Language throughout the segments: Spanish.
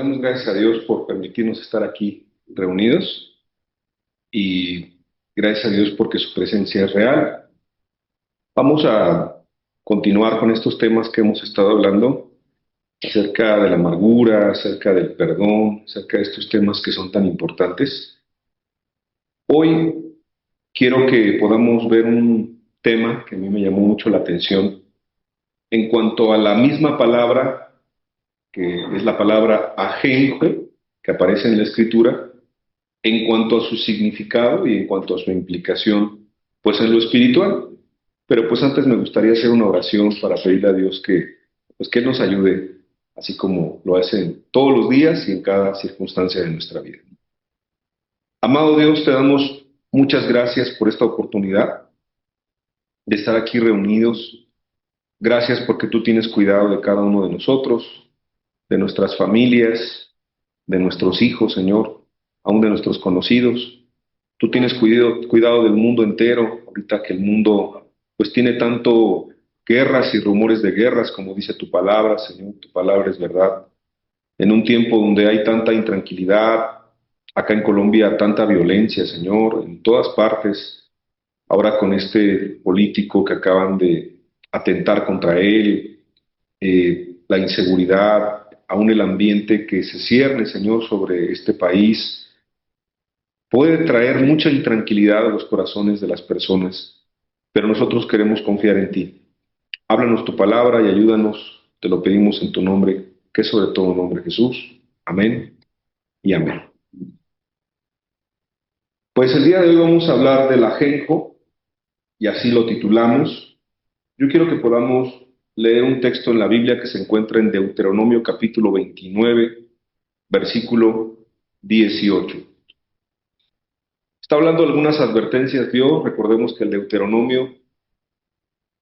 damos gracias a Dios por permitirnos estar aquí reunidos y gracias a Dios porque su presencia es real. Vamos a continuar con estos temas que hemos estado hablando acerca de la amargura, acerca del perdón, acerca de estos temas que son tan importantes. Hoy quiero que podamos ver un tema que a mí me llamó mucho la atención en cuanto a la misma palabra, que es la palabra ajenjo, que aparece en la Escritura, en cuanto a su significado y en cuanto a su implicación, pues en lo espiritual. Pero pues antes me gustaría hacer una oración para pedirle a Dios que Él nos ayude, así como lo hace todos los días y en cada circunstancia de nuestra vida. Amado Dios, te damos muchas gracias por esta oportunidad de estar aquí reunidos. Gracias porque tú tienes cuidado de cada uno de nosotros, de nuestras familias, de nuestros hijos, Señor, aún de nuestros conocidos. Tú tienes cuidado del mundo entero, ahorita que el mundo pues tiene tanto guerras y rumores de guerras, como dice tu palabra, Señor, tu palabra es verdad. En un tiempo donde hay tanta intranquilidad, acá en Colombia tanta violencia, Señor, en todas partes, ahora con este político que acaban de atentar contra él, la inseguridad, aún el ambiente que se cierne, Señor, sobre este país puede traer mucha intranquilidad a los corazones de las personas, pero nosotros queremos confiar en ti. Háblanos tu palabra y ayúdanos, te lo pedimos en tu nombre, que es sobre todo nombre Jesús. Amén y amén. Pues el día de hoy vamos a hablar del ajenjo y así lo titulamos. Yo quiero que podamos leer un texto en la Biblia que se encuentra en Deuteronomio capítulo 29, versículo 18. Está hablando de algunas advertencias Dios. Recordemos que el Deuteronomio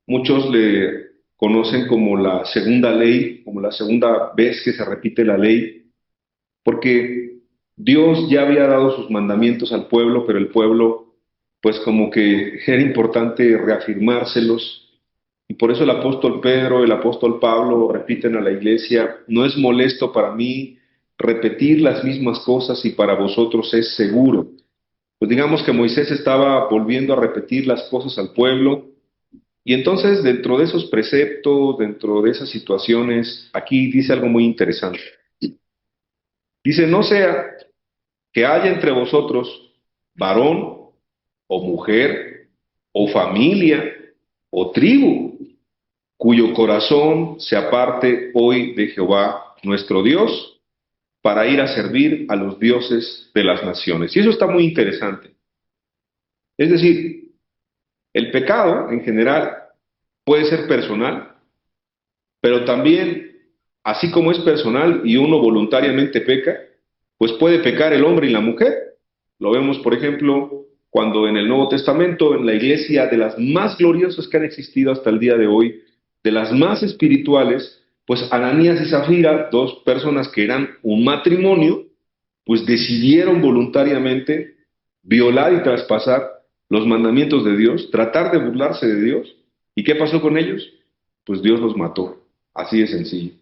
muchos le conocen como la segunda ley, como la segunda vez que se repite la ley, porque Dios ya había dado sus mandamientos al pueblo, pero el pueblo, pues como que era importante reafirmárselos, y por eso el apóstol Pedro, el apóstol Pablo repiten a la iglesia: no es molesto para mí repetir las mismas cosas y para vosotros es seguro. Pues digamos que Moisés estaba volviendo a repetir las cosas al pueblo, y entonces, dentro de esos preceptos, dentro de esas situaciones, aquí dice algo muy interesante. Dice: no sea que haya entre vosotros varón o mujer o familia o tribu cuyo corazón se aparte hoy de Jehová nuestro Dios para ir a servir a los dioses de las naciones. Y eso está muy interesante. Es decir, el pecado en general puede ser personal, pero también, así como es personal y uno voluntariamente peca, pues puede pecar el hombre y la mujer. Lo vemos, por ejemplo, cuando en el Nuevo Testamento, en la iglesia de las más gloriosas que han existido hasta el día de hoy, de las más espirituales, pues Ananías y Zafira, dos personas que eran un matrimonio, pues decidieron voluntariamente violar y traspasar los mandamientos de Dios, tratar de burlarse de Dios. ¿Y qué pasó con ellos? Pues Dios los mató. Así de sencillo.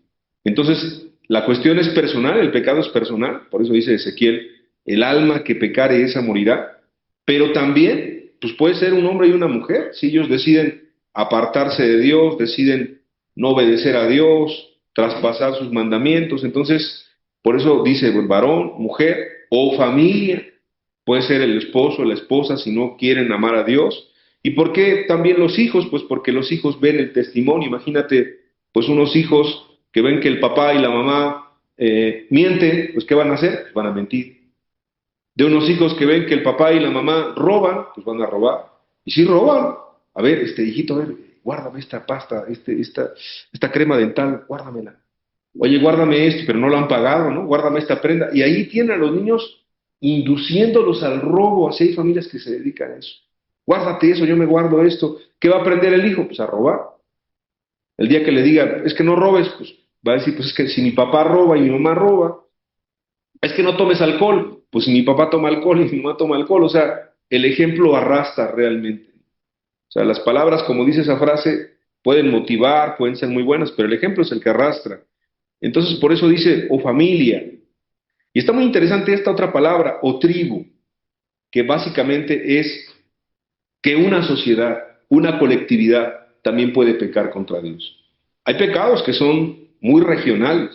Entonces, la cuestión es personal, el pecado es personal, por eso dice Ezequiel: el alma que pecare esa morirá, pero también, pues puede ser un hombre y una mujer, si ellos deciden apartarse de Dios, deciden no obedecer a Dios, traspasar sus mandamientos. Entonces, por eso dice pues, varón, mujer o familia, puede ser el esposo, la esposa, si no quieren amar a Dios. ¿Y por qué también los hijos? Pues porque los hijos ven el testimonio. Imagínate, pues unos hijos que ven que el papá y la mamá mienten, pues ¿qué van a hacer? Pues van a mentir. De unos hijos que ven que el papá y la mamá roban, pues van a robar. Y si roban, a ver, hijito, a ver, guárdame esta pasta, esta crema dental, guárdamela. Oye, guárdame esto, pero no lo han pagado, ¿no? Guárdame esta prenda. Y ahí tienen a los niños induciéndolos al robo. Así hay familias que se dedican a eso. Guárdate eso, yo me guardo esto. ¿Qué va a aprender el hijo? Pues a robar. El día que le diga, es que no robes, pues va a decir, pues es que si mi papá roba y mi mamá roba, es que no tomes alcohol, pues si mi papá toma alcohol y mi mamá toma alcohol, o sea, el ejemplo arrastra realmente. O sea, las palabras, como dice esa frase, pueden motivar, pueden ser muy buenas, pero el ejemplo es el que arrastra. Entonces, por eso dice, o familia. Y está muy interesante esta otra palabra, o tribu, que básicamente es que una sociedad, una colectividad, también puede pecar contra Dios. Hay pecados que son muy regionales.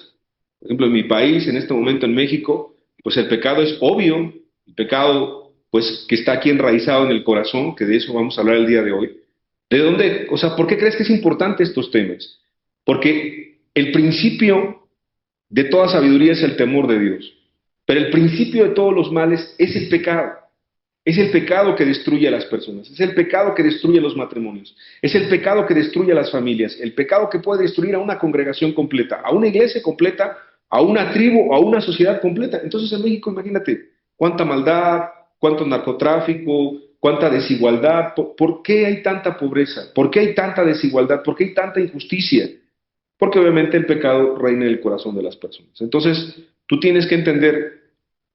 Por ejemplo, en mi país, en este momento en México, pues el pecado es obvio, el pecado pues que está aquí enraizado en el corazón, que de eso vamos a hablar el día de hoy. ¿De dónde? O sea, ¿por qué crees que es importante estos temas? Porque el principio de toda sabiduría es el temor de Dios, pero el principio de todos los males es el pecado. Es el pecado que destruye a las personas, es el pecado que destruye los matrimonios, es el pecado que destruye a las familias, el pecado que puede destruir a una congregación completa, a una iglesia completa, a una tribu, a una sociedad completa. Entonces en México, imagínate, cuánta maldad, cuánto narcotráfico, cuánta desigualdad. ¿Por qué hay tanta pobreza? ¿Por qué hay tanta desigualdad? ¿Por qué hay tanta injusticia? Porque obviamente el pecado reina en el corazón de las personas. Entonces, tú tienes que entender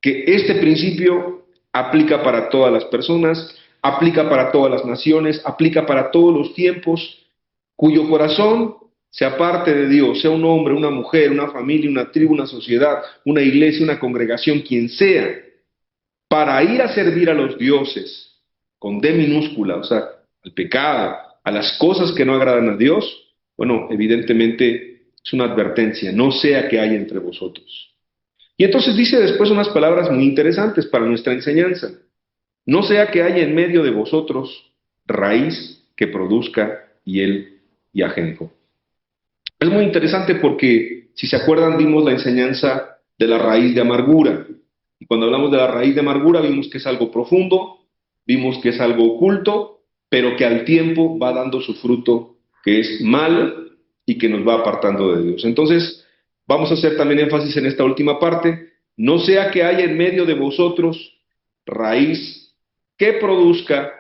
que este principio aplica para todas las personas, aplica para todas las naciones, aplica para todos los tiempos, cuyo corazón se aparte de Dios, sea un hombre, una mujer, una familia, una tribu, una sociedad, una iglesia, una congregación, quien sea, para ir a servir a los dioses, con D minúscula, o sea, al pecado, a las cosas que no agradan a Dios, bueno, evidentemente es una advertencia, no sea que haya entre vosotros. Y entonces dice después unas palabras muy interesantes para nuestra enseñanza. No sea que haya en medio de vosotros raíz que produzca hiel y ajenjo. Es muy interesante porque, si se acuerdan, dimos la enseñanza de la raíz de amargura. Y cuando hablamos de la raíz de amargura, vimos que es algo profundo, vimos que es algo oculto, pero que al tiempo va dando su fruto, que es malo y que nos va apartando de Dios. Entonces, vamos a hacer también énfasis en esta última parte. No sea que haya en medio de vosotros raíz que produzca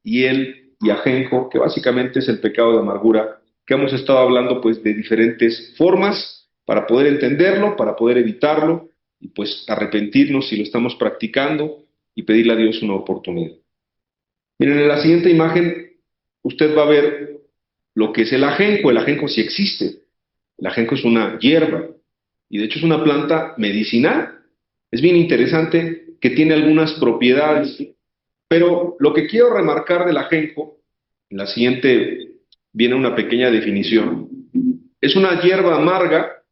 hiel y ajenjo, que básicamente es el pecado de amargura, que hemos estado hablando pues de diferentes formas para poder entenderlo, para poder evitarlo y pues arrepentirnos si lo estamos practicando y pedirle a Dios una oportunidad. Miren, en la siguiente imagen usted va a ver lo que es el ajenjo sí existe, el ajenjo es una hierba y de hecho es una planta medicinal. Es bien interesante que tiene algunas propiedades, pero lo que quiero remarcar del ajenjo, en la siguiente viene una pequeña definición. Es una hierba amarga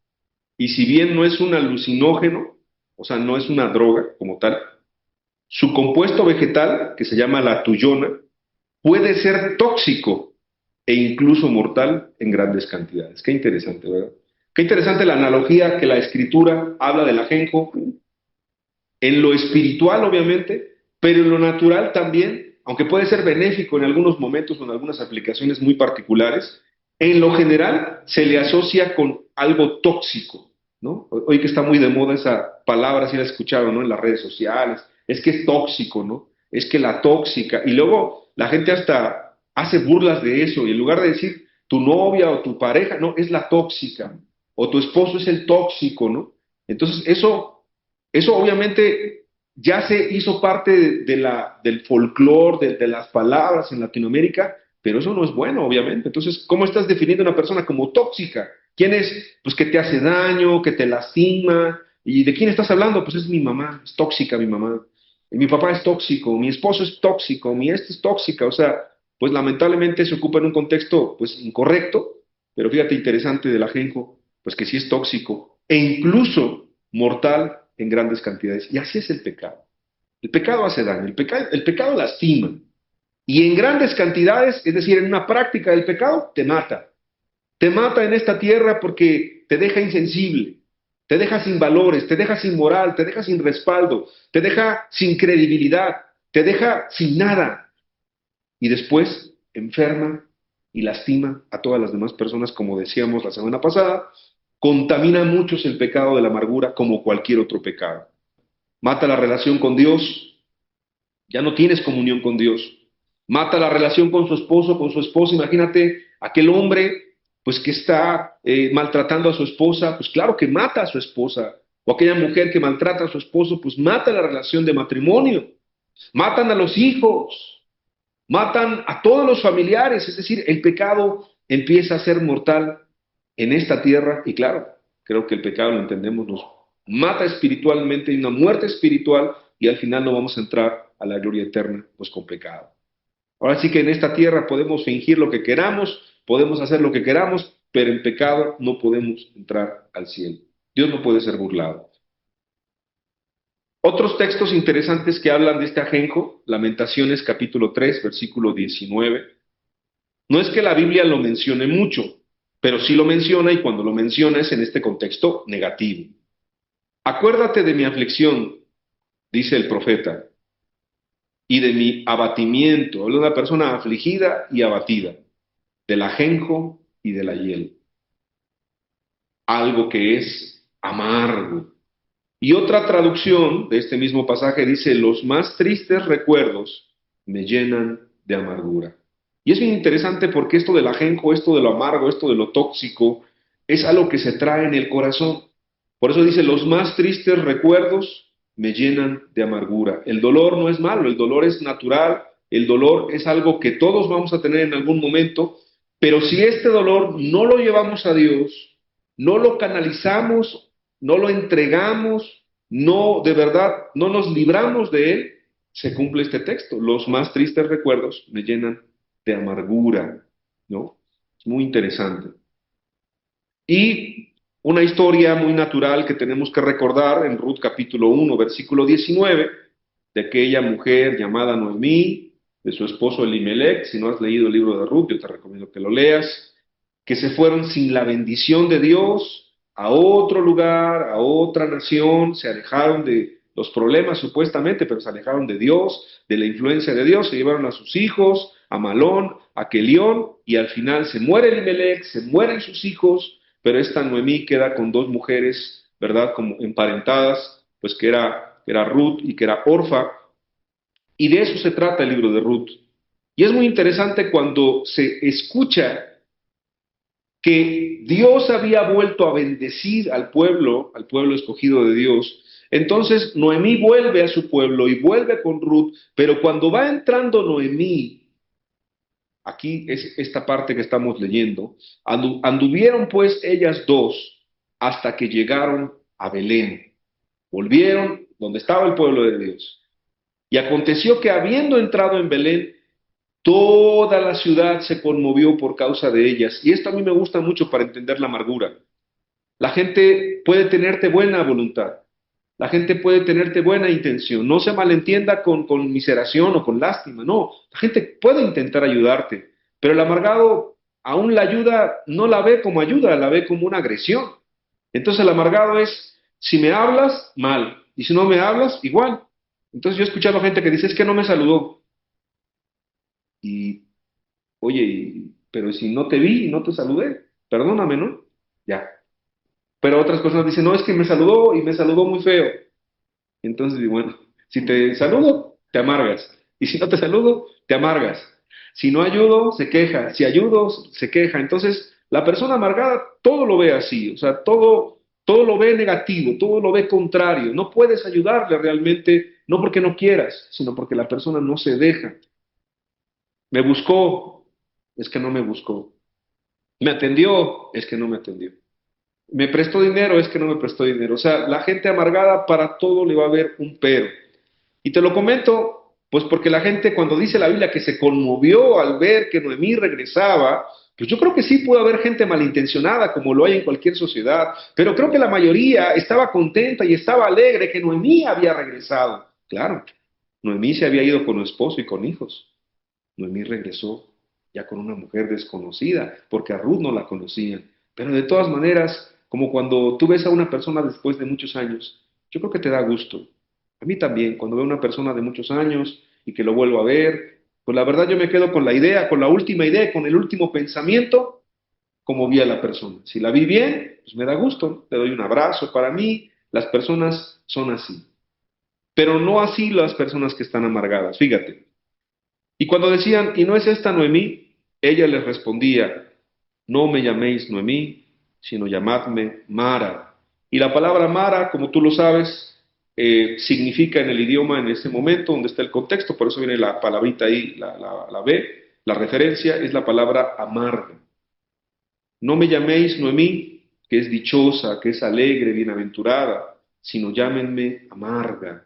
y si bien no es un alucinógeno, o sea, no es una droga como tal, su compuesto vegetal, que se llama la tuyona, puede ser tóxico e incluso mortal en grandes cantidades. Qué interesante, ¿verdad? Qué interesante la analogía que la escritura habla del ajenjo en lo espiritual, obviamente, pero en lo natural también, aunque puede ser benéfico en algunos momentos o en algunas aplicaciones muy particulares, en lo general se le asocia con algo tóxico, ¿no? Hoy que está muy de moda esa palabra, si la escucharon, ¿no? En las redes sociales, es que es tóxico, ¿no? Es que la tóxica, y luego la gente hasta hace burlas de eso, y en lugar de decir tu novia o tu pareja, no, es la tóxica, o tu esposo es el tóxico, ¿no? Entonces eso obviamente ya se hizo parte del folclore, de las palabras en Latinoamérica, pero eso no es bueno, obviamente. Entonces, ¿cómo estás definiendo a una persona como tóxica? ¿Quién es? Pues que te hace daño, que te lastima. ¿Y de quién estás hablando? Pues es mi mamá, es tóxica mi mamá. Y mi papá es tóxico, mi esposo es tóxico, mi este es tóxica. O sea, pues lamentablemente se ocupa en un contexto pues incorrecto, pero fíjate interesante del ajenjo, pues que sí es tóxico e incluso mortal en grandes cantidades. Y así es el pecado. El pecado hace daño, el pecado lastima. Y en grandes cantidades, es decir, en una práctica del pecado, te mata. Te mata en esta tierra porque te deja insensible, te deja sin valores, te deja sin moral, te deja sin respaldo, te deja sin credibilidad, te deja sin nada. Y después enferma y lastima a todas las demás personas, como decíamos la semana pasada. Contamina a muchos el pecado de la amargura como cualquier otro pecado. Mata la relación con Dios, ya no tienes comunión con Dios. Mata la relación con su esposo, con su esposa. Imagínate aquel hombre pues que está maltratando a su esposa, pues claro que mata a su esposa. O aquella mujer que maltrata a su esposo, pues mata la relación de matrimonio. Matan a los hijos, matan a todos los familiares. Es decir, el pecado empieza a ser mortal en esta tierra. Y claro, creo que el pecado lo entendemos mata espiritualmente, hay una muerte espiritual y al final no vamos a entrar a la gloria eterna, pues con pecado. Ahora sí que en esta tierra podemos fingir lo que queramos, podemos hacer lo que queramos, pero en pecado no podemos entrar al cielo. Dios no puede ser burlado. Otros textos interesantes que hablan de este ajenjo, Lamentaciones capítulo 3, versículo 19. No es que la Biblia lo mencione mucho, pero sí lo menciona y cuando lo menciona es en este contexto negativo. Acuérdate de mi aflicción, dice el profeta, y de mi abatimiento. Habla de una persona afligida y abatida, del ajenjo y de la hiel. Algo que es amargo. Y otra traducción de este mismo pasaje dice, los más tristes recuerdos me llenan de amargura. Y es bien interesante porque esto del ajenjo, esto de lo amargo, esto de lo tóxico, es algo que se trae en el corazón. Por eso dice, los más tristes recuerdos me llenan de amargura. El dolor no es malo, el dolor es natural, el dolor es algo que todos vamos a tener en algún momento, pero si este dolor no lo llevamos a Dios, no lo canalizamos, no lo entregamos, no, de verdad, no nos libramos de él, se cumple este texto. Los más tristes recuerdos me llenan de amargura, ¿no? Es muy interesante. Y una historia muy natural que tenemos que recordar en Ruth capítulo 1, versículo 19, de aquella mujer llamada Noemí, de su esposo Elimelech. Si no has leído el libro de Ruth, yo te recomiendo que lo leas, que se fueron sin la bendición de Dios a otro lugar, a otra nación, se alejaron de los problemas supuestamente, pero se alejaron de Dios, de la influencia de Dios, se llevaron a sus hijos, a Malón, a Kelión, y al final se muere Elimelech, se mueren sus hijos, pero esta Noemí queda con dos mujeres, ¿verdad? Como emparentadas, pues que era Ruth y que era Orfa, y de eso se trata el libro de Ruth. Y es muy interesante cuando se escucha que Dios había vuelto a bendecir al pueblo escogido de Dios. Entonces Noemí vuelve a su pueblo y vuelve con Ruth, pero cuando va entrando Noemí, aquí es esta parte que estamos leyendo, anduvieron pues ellas dos hasta que llegaron a Belén. Volvieron donde estaba el pueblo de Dios. Y aconteció que habiendo entrado en Belén, toda la ciudad se conmovió por causa de ellas. Y esto a mí me gusta mucho para entender la amargura. La gente puede tenerte buena voluntad. La gente puede tenerte buena intención. No se malentienda con miseración o con lástima. No, la gente puede intentar ayudarte. Pero el amargado aún la ayuda no la ve como ayuda, la ve como una agresión. Entonces el amargado es, si me hablas, mal. Y si no me hablas, igual. Entonces yo he escuchado gente que dice, es que no me saludó. Y oye, pero si no te vi y no te saludé, perdóname, ¿no? Ya. Pero otras personas dicen, no, es que me saludó y me saludó muy feo. Entonces, bueno, si te saludo, te amargas. Y si no te saludo, te amargas. Si no ayudo, se queja. Si ayudo, se queja. Entonces, la persona amargada todo lo ve así. O sea, todo lo ve negativo, todo lo ve contrario. No puedes ayudarle realmente, no porque no quieras, sino porque la persona no se deja. Me buscó, es que no me buscó. Me atendió, es que no me atendió. Me prestó dinero, es que no me prestó dinero. O sea, la gente amargada para todo le va a haber un pero. Y te lo comento, pues porque la gente cuando dice la Biblia que se conmovió al ver que Noemí regresaba, pues yo creo que sí pudo haber gente malintencionada, como lo hay en cualquier sociedad, pero creo que la mayoría estaba contenta y estaba alegre que Noemí había regresado. Claro, Noemí se había ido con su esposo y con hijos. Noemí regresó ya con una mujer desconocida, porque a Ruth no la conocían. Pero de todas maneras, como cuando tú ves a una persona después de muchos años, yo creo que te da gusto. A mí también, cuando veo a una persona de muchos años y que lo vuelvo a ver, pues la verdad yo me quedo con la idea, con la última idea, con el último pensamiento, como vi a la persona. Si la vi bien, pues me da gusto, le doy un abrazo. Para mí, las personas son así. Pero no así las personas que están amargadas. Fíjate, y cuando decían, ¿y no es esta Noemí? Ella les respondía, no me llaméis Noemí, sino llamadme Mara. Y la palabra Mara, como tú lo sabes, significa en el idioma en este momento, donde está el contexto, por eso viene la palabrita ahí, la B, la referencia es la palabra amarga. No me llaméis Noemí, que es dichosa, que es alegre, bienaventurada. sino llámenme amarga.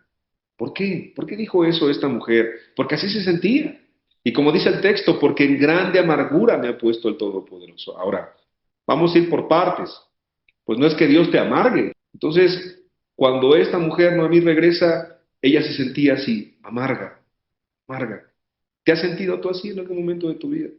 ¿Por qué? ¿Por qué dijo eso esta mujer? Porque así se sentía. Y como dice el texto, porque en grande amargura me ha puesto el Todopoderoso. Ahora, vamos a ir por partes. Pues no es que Dios te amargue. Entonces, cuando esta mujer Noemí regresa, ella se sentía así, amarga, amarga. ¿Te has sentido tú así en algún momento de tu vida?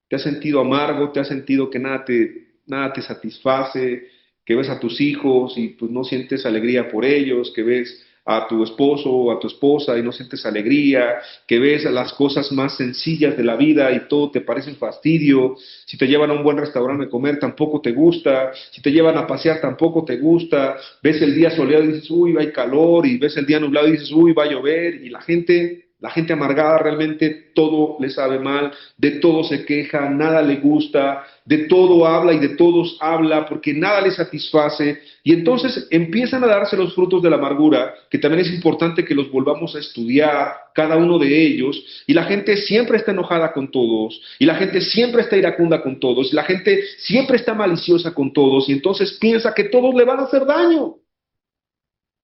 ¿Te has sentido amargo? ¿Te has sentido que nada te satisface? Que ves a tus hijos y pues no sientes alegría por ellos, que ves a tu esposo o a tu esposa y no sientes alegría, que ves a las cosas más sencillas de la vida y todo te parece un fastidio, si te llevan a un buen restaurante a comer tampoco te gusta, si te llevan a pasear tampoco te gusta, ves el día soleado y dices, uy, hay calor, y ves el día nublado y dices, uy, va a llover, y la gente amargada realmente todo le sabe mal, de todo se queja, nada le gusta, de todo habla y de todos habla porque nada le satisface y entonces empiezan a darse los frutos de la amargura, que también es importante que los volvamos a estudiar, cada uno de ellos, y la gente siempre está enojada con todos, y la gente siempre está iracunda con todos, y la gente siempre está maliciosa con todos y entonces piensa que todos le van a hacer daño.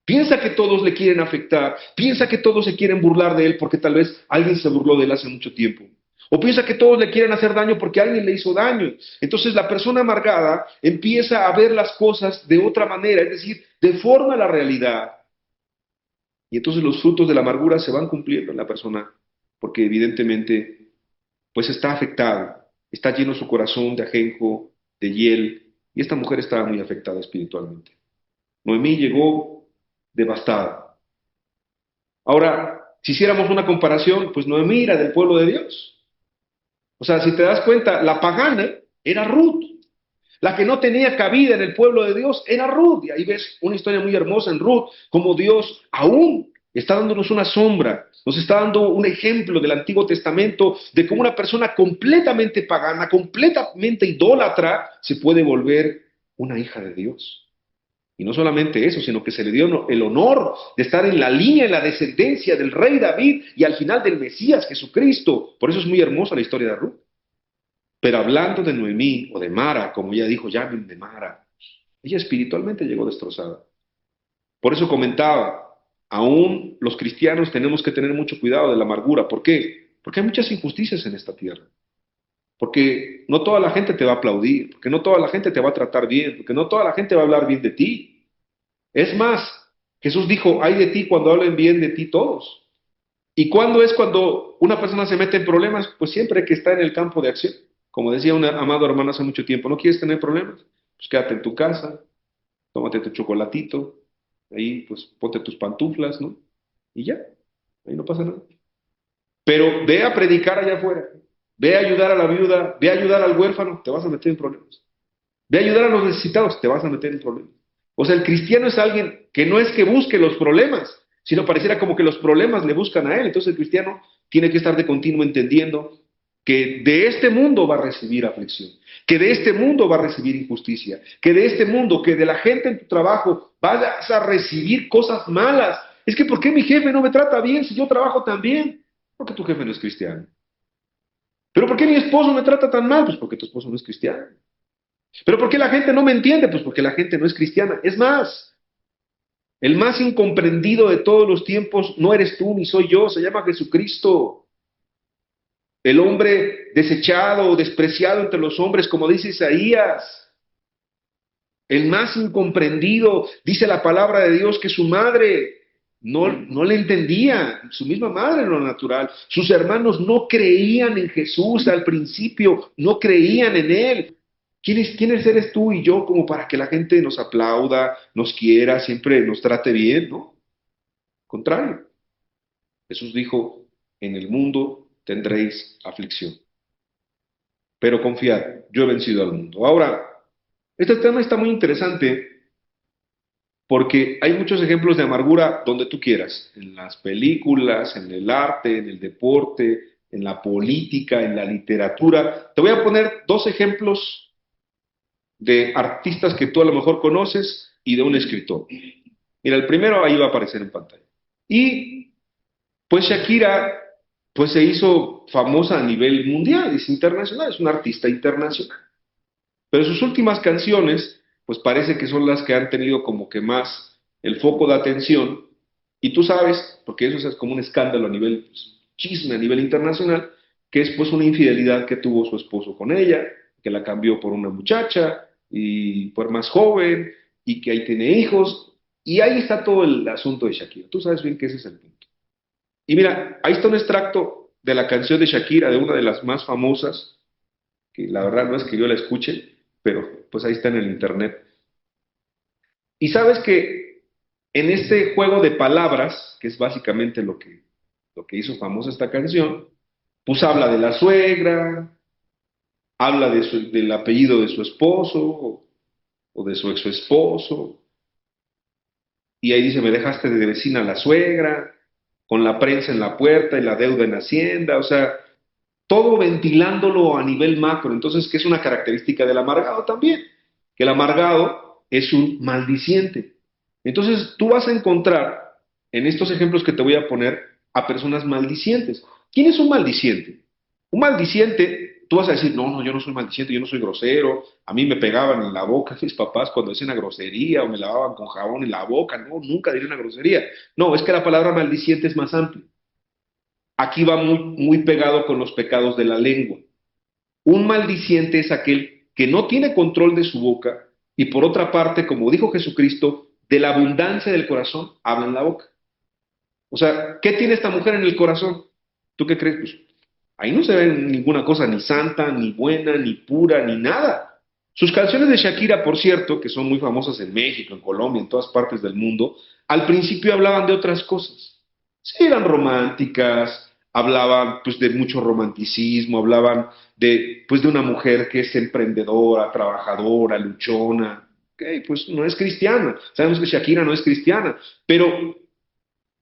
Piensa que todos le quieren afectar, piensa que todos se quieren burlar de él porque tal vez alguien se burló de él hace mucho tiempo. O piensa que todos le quieren hacer daño porque alguien le hizo daño. Entonces la persona amargada empieza a ver las cosas de otra manera, es decir, deforma la realidad. Y entonces los frutos de la amargura se van cumpliendo en la persona porque evidentemente pues está afectado, está lleno su corazón de ajenjo, de hiel, y esta mujer estaba muy afectada espiritualmente. Noemí llegó devastada. Ahora, si hiciéramos una comparación, pues Noemí era del pueblo de Dios. O sea, si te das cuenta, la pagana era Ruth. La que no tenía cabida en el pueblo de Dios era Ruth. Y ahí ves una historia muy hermosa en Ruth, como Dios aún está dándonos una sombra, nos está dando un ejemplo del Antiguo Testamento de cómo una persona completamente pagana, completamente idólatra, se puede volver una hija de Dios. Y no solamente eso, sino que se le dio el honor de estar en la línea, en la descendencia del rey David y al final del Mesías Jesucristo. Por eso es muy hermosa la historia de Ruth. Pero hablando de Noemí o de Mara, como ella dijo, llamen de Mara, ella espiritualmente llegó destrozada. Por eso comentaba, aún los cristianos tenemos que tener mucho cuidado de la amargura. ¿Por qué? Porque hay muchas injusticias en esta tierra. Porque no toda la gente te va a aplaudir, porque no toda la gente te va a tratar bien, porque no toda la gente va a hablar bien de ti. Es más, Jesús dijo, ay de ti cuando hablen bien de ti todos. ¿Y cuándo es cuando una persona se mete en problemas? Pues siempre que está en el campo de acción. Como decía un amado hermano hace mucho tiempo, ¿no quieres tener problemas? Pues quédate en tu casa, tómate tu chocolatito, ahí pues ponte tus pantuflas, ¿no? Y ya, ahí no pasa nada. Pero ve a predicar allá afuera, ve a ayudar a la viuda, ve a ayudar al huérfano, te vas a meter en problemas. Ve a ayudar a los necesitados, te vas a meter en problemas. O sea, el cristiano es alguien que no es que busque los problemas, sino pareciera como que los problemas le buscan a él. Entonces el cristiano tiene que estar de continuo entendiendo que de este mundo va a recibir aflicción, que de este mundo va a recibir injusticia, que de este mundo, que de la gente en tu trabajo vas a recibir cosas malas. Es que ¿por qué mi jefe no me trata bien si yo trabajo tan bien? Porque tu jefe no es cristiano. ¿Pero por qué mi esposo me trata tan mal? Pues porque tu esposo no es cristiano. ¿Pero por qué la gente no me entiende? Pues porque la gente no es cristiana. Es más, el más incomprendido de todos los tiempos no eres tú ni soy yo, se llama Jesucristo. El hombre desechado o despreciado entre los hombres, como dice Isaías. El más incomprendido, dice la palabra de Dios, que su madre no le entendía, su misma madre en lo natural. Sus hermanos no creían en Jesús al principio, no creían en Él. ¿Quiénes eres tú y yo como para que la gente nos aplauda, nos quiera, siempre nos trate bien? ¿No? Contrario. Jesús dijo, en el mundo tendréis aflicción, pero confiad, yo he vencido al mundo. Ahora, este tema está muy interesante porque hay muchos ejemplos de amargura donde tú quieras, en las películas, en el arte, en el deporte, en la política, en la literatura. Te voy a poner dos ejemplos de artistas que tú a lo mejor conoces y de un escritor. Mira, el primero ahí va a aparecer en pantalla. Y pues Shakira, pues se hizo famosa a nivel mundial, es internacional, es una artista internacional. Pero sus últimas canciones, pues parece que son las que han tenido como que más el foco de atención, y tú sabes, porque eso es como un escándalo a nivel, pues, chisme a nivel internacional, que es pues una infidelidad que tuvo su esposo con ella, que la cambió por una muchacha, y por más joven, y que ahí tiene hijos, y ahí está todo el asunto de Shakira. Tú sabes bien que ese es el punto. Y mira, ahí está un extracto de la canción de Shakira, de una de las más famosas, que la verdad no es que yo la escuche, pero pues ahí está en el internet. Y sabes que en este juego de palabras, que es básicamente lo que hizo famosa esta canción, pues habla de la suegra, habla del apellido de su esposo o de su ex esposo, y ahí dice, me dejaste de vecina a la suegra, con la prensa en la puerta y la deuda en Hacienda, o sea, todo ventilándolo a nivel macro. Entonces, ¿qué es una característica del amargado también? Que el amargado es un maldiciente. Entonces, tú vas a encontrar en estos ejemplos que te voy a poner a personas maldicientes. ¿Quién es un maldiciente? Un maldiciente, tú vas a decir, no, no, yo no soy maldiciente, yo no soy grosero, a mí me pegaban en la boca mis papás cuando decían una grosería o me lavaban con jabón en la boca, no, nunca diré una grosería. No, es que la palabra maldiciente es más amplia. Aquí va muy pegado con los pecados de la lengua. Un maldiciente es aquel que no tiene control de su boca y por otra parte, como dijo Jesucristo, de la abundancia del corazón habla en la boca. O sea, ¿qué tiene esta mujer en el corazón? ¿Tú qué crees? Pues ahí no se ve ninguna cosa ni santa, ni buena, ni pura, ni nada. Sus canciones de Shakira, por cierto, que son muy famosas en México, en Colombia, en todas partes del mundo, al principio hablaban de otras cosas. Sí, eran románticas, hablaban pues de mucho romanticismo, hablaban de pues de una mujer que es emprendedora, trabajadora, luchona. Ok, pues no es cristiana. Sabemos que Shakira no es cristiana, pero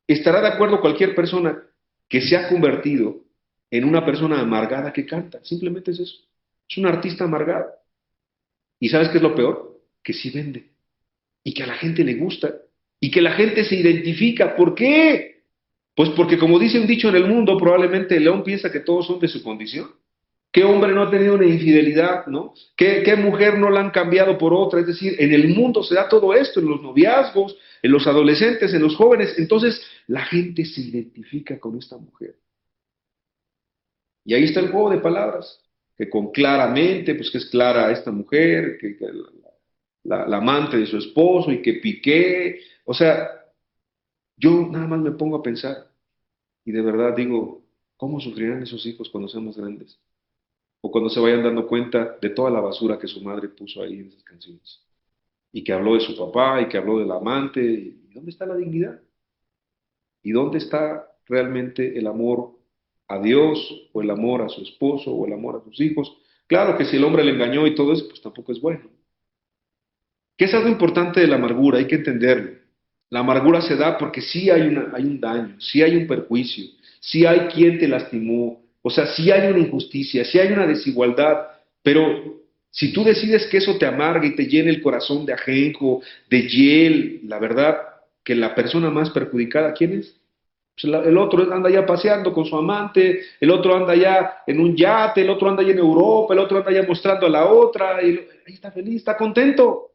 estará de acuerdo cualquier persona que se ha convertido en una persona amargada que canta. Simplemente es eso. Es un artista amargado. ¿Y sabes qué es lo peor? Que sí vende. Y que a la gente le gusta. Y que la gente se identifica. ¿Por qué? Pues porque como dice un dicho en el mundo, probablemente el león piensa que todos son de su condición. ¿Qué hombre no ha tenido una infidelidad, no? ¿Qué mujer no la han cambiado por otra? Es decir, en el mundo se da todo esto, en los noviazgos, en los adolescentes, en los jóvenes. Entonces, la gente se identifica con esta mujer. Y ahí está el juego de palabras, que con claramente, pues que es Clara esta mujer, que la amante de su esposo y que Piqué. O sea, yo nada más me pongo a pensar y de verdad digo, ¿cómo sufrirán esos hijos cuando seamos grandes? O cuando se vayan dando cuenta de toda la basura que su madre puso ahí en esas canciones. Y que habló de su papá y que habló del amante. ¿Y dónde está la dignidad? ¿Y dónde está realmente el amor a Dios o el amor a su esposo o el amor a sus hijos? Claro que si el hombre le engañó y todo eso, pues tampoco es bueno. ¿Qué es algo importante de la amargura? Hay que entenderlo. La amargura se da porque sí hay un daño, sí hay un perjuicio, sí hay quien te lastimó, o sea, sí hay una injusticia, sí hay una desigualdad, pero si tú decides que eso te amarga y te llene el corazón de ajenjo, de hiel, la verdad que la persona más perjudicada, ¿quién es? Pues el otro anda ya paseando con su amante, el otro anda ya en un yate, el otro anda ya en Europa, el otro anda ya mostrando a la otra, y ahí está feliz, está contento.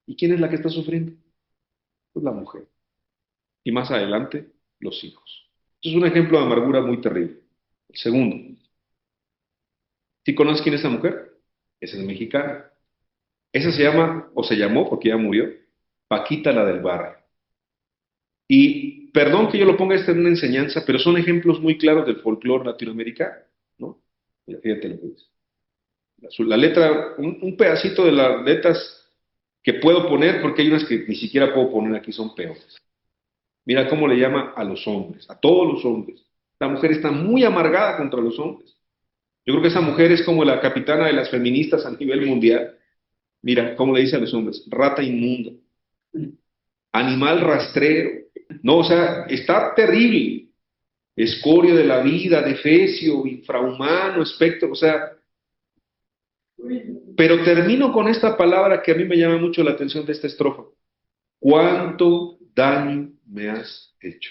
¿Y quién es la que está sufriendo? Pues la mujer. Y más adelante, los hijos. Eso es un ejemplo de amargura muy terrible. El segundo, ¿sí conoces quién es esa mujer? Esa es mexicana. Esa se llama, o se llamó, porque ya murió, Paquita la del barrio. Y perdón que yo lo ponga esto en una enseñanza, pero son ejemplos muy claros del folclore latinoamericano, ¿no? Mira, fíjate lo que dice. La letra, un pedacito de las letras que puedo poner, porque hay unas que ni siquiera puedo poner aquí, son peores. Mira cómo le llama a los hombres, a todos los hombres. La mujer está muy amargada contra los hombres. Yo creo que esa mujer es como la capitana de las feministas a nivel mundial. Mira cómo le dice a los hombres, rata inmunda, animal rastrero. No, o sea, está terrible. Escoria de la vida, defecio, infrahumano, espectro, o sea, pero termino con esta palabra que a mí me llama mucho la atención de esta estrofa. ¿Cuánto daño me has hecho?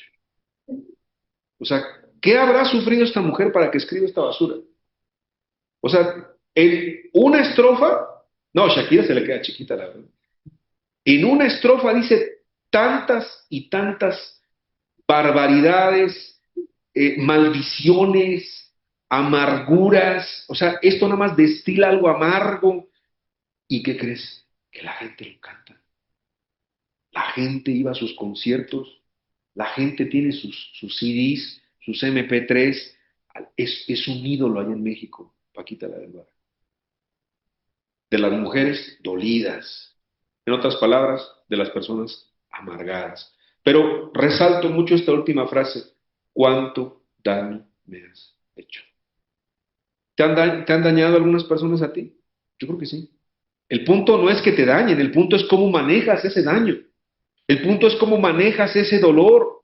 O sea, ¿qué habrá sufrido esta mujer para que escriba esta basura? O sea, en una estrofa, no, Shakira se le queda chiquita, la verdad. En una estrofa dice tantas y tantas barbaridades, maldiciones, amarguras. O sea, esto nada más destila algo amargo. ¿Y qué crees? Que la gente lo canta. La gente iba a sus conciertos, la gente tiene sus CDs, sus MP3. Es un ídolo allá en México, Paquita la del Barrio. De las mujeres dolidas. En otras palabras, de las personas amargadas. Pero resalto mucho esta última frase. ¿Cuánto daño me has hecho? ¿Te han dañado algunas personas a ti? Yo creo que sí. El punto no es que te dañen, el punto es cómo manejas ese daño. El punto es cómo manejas ese dolor.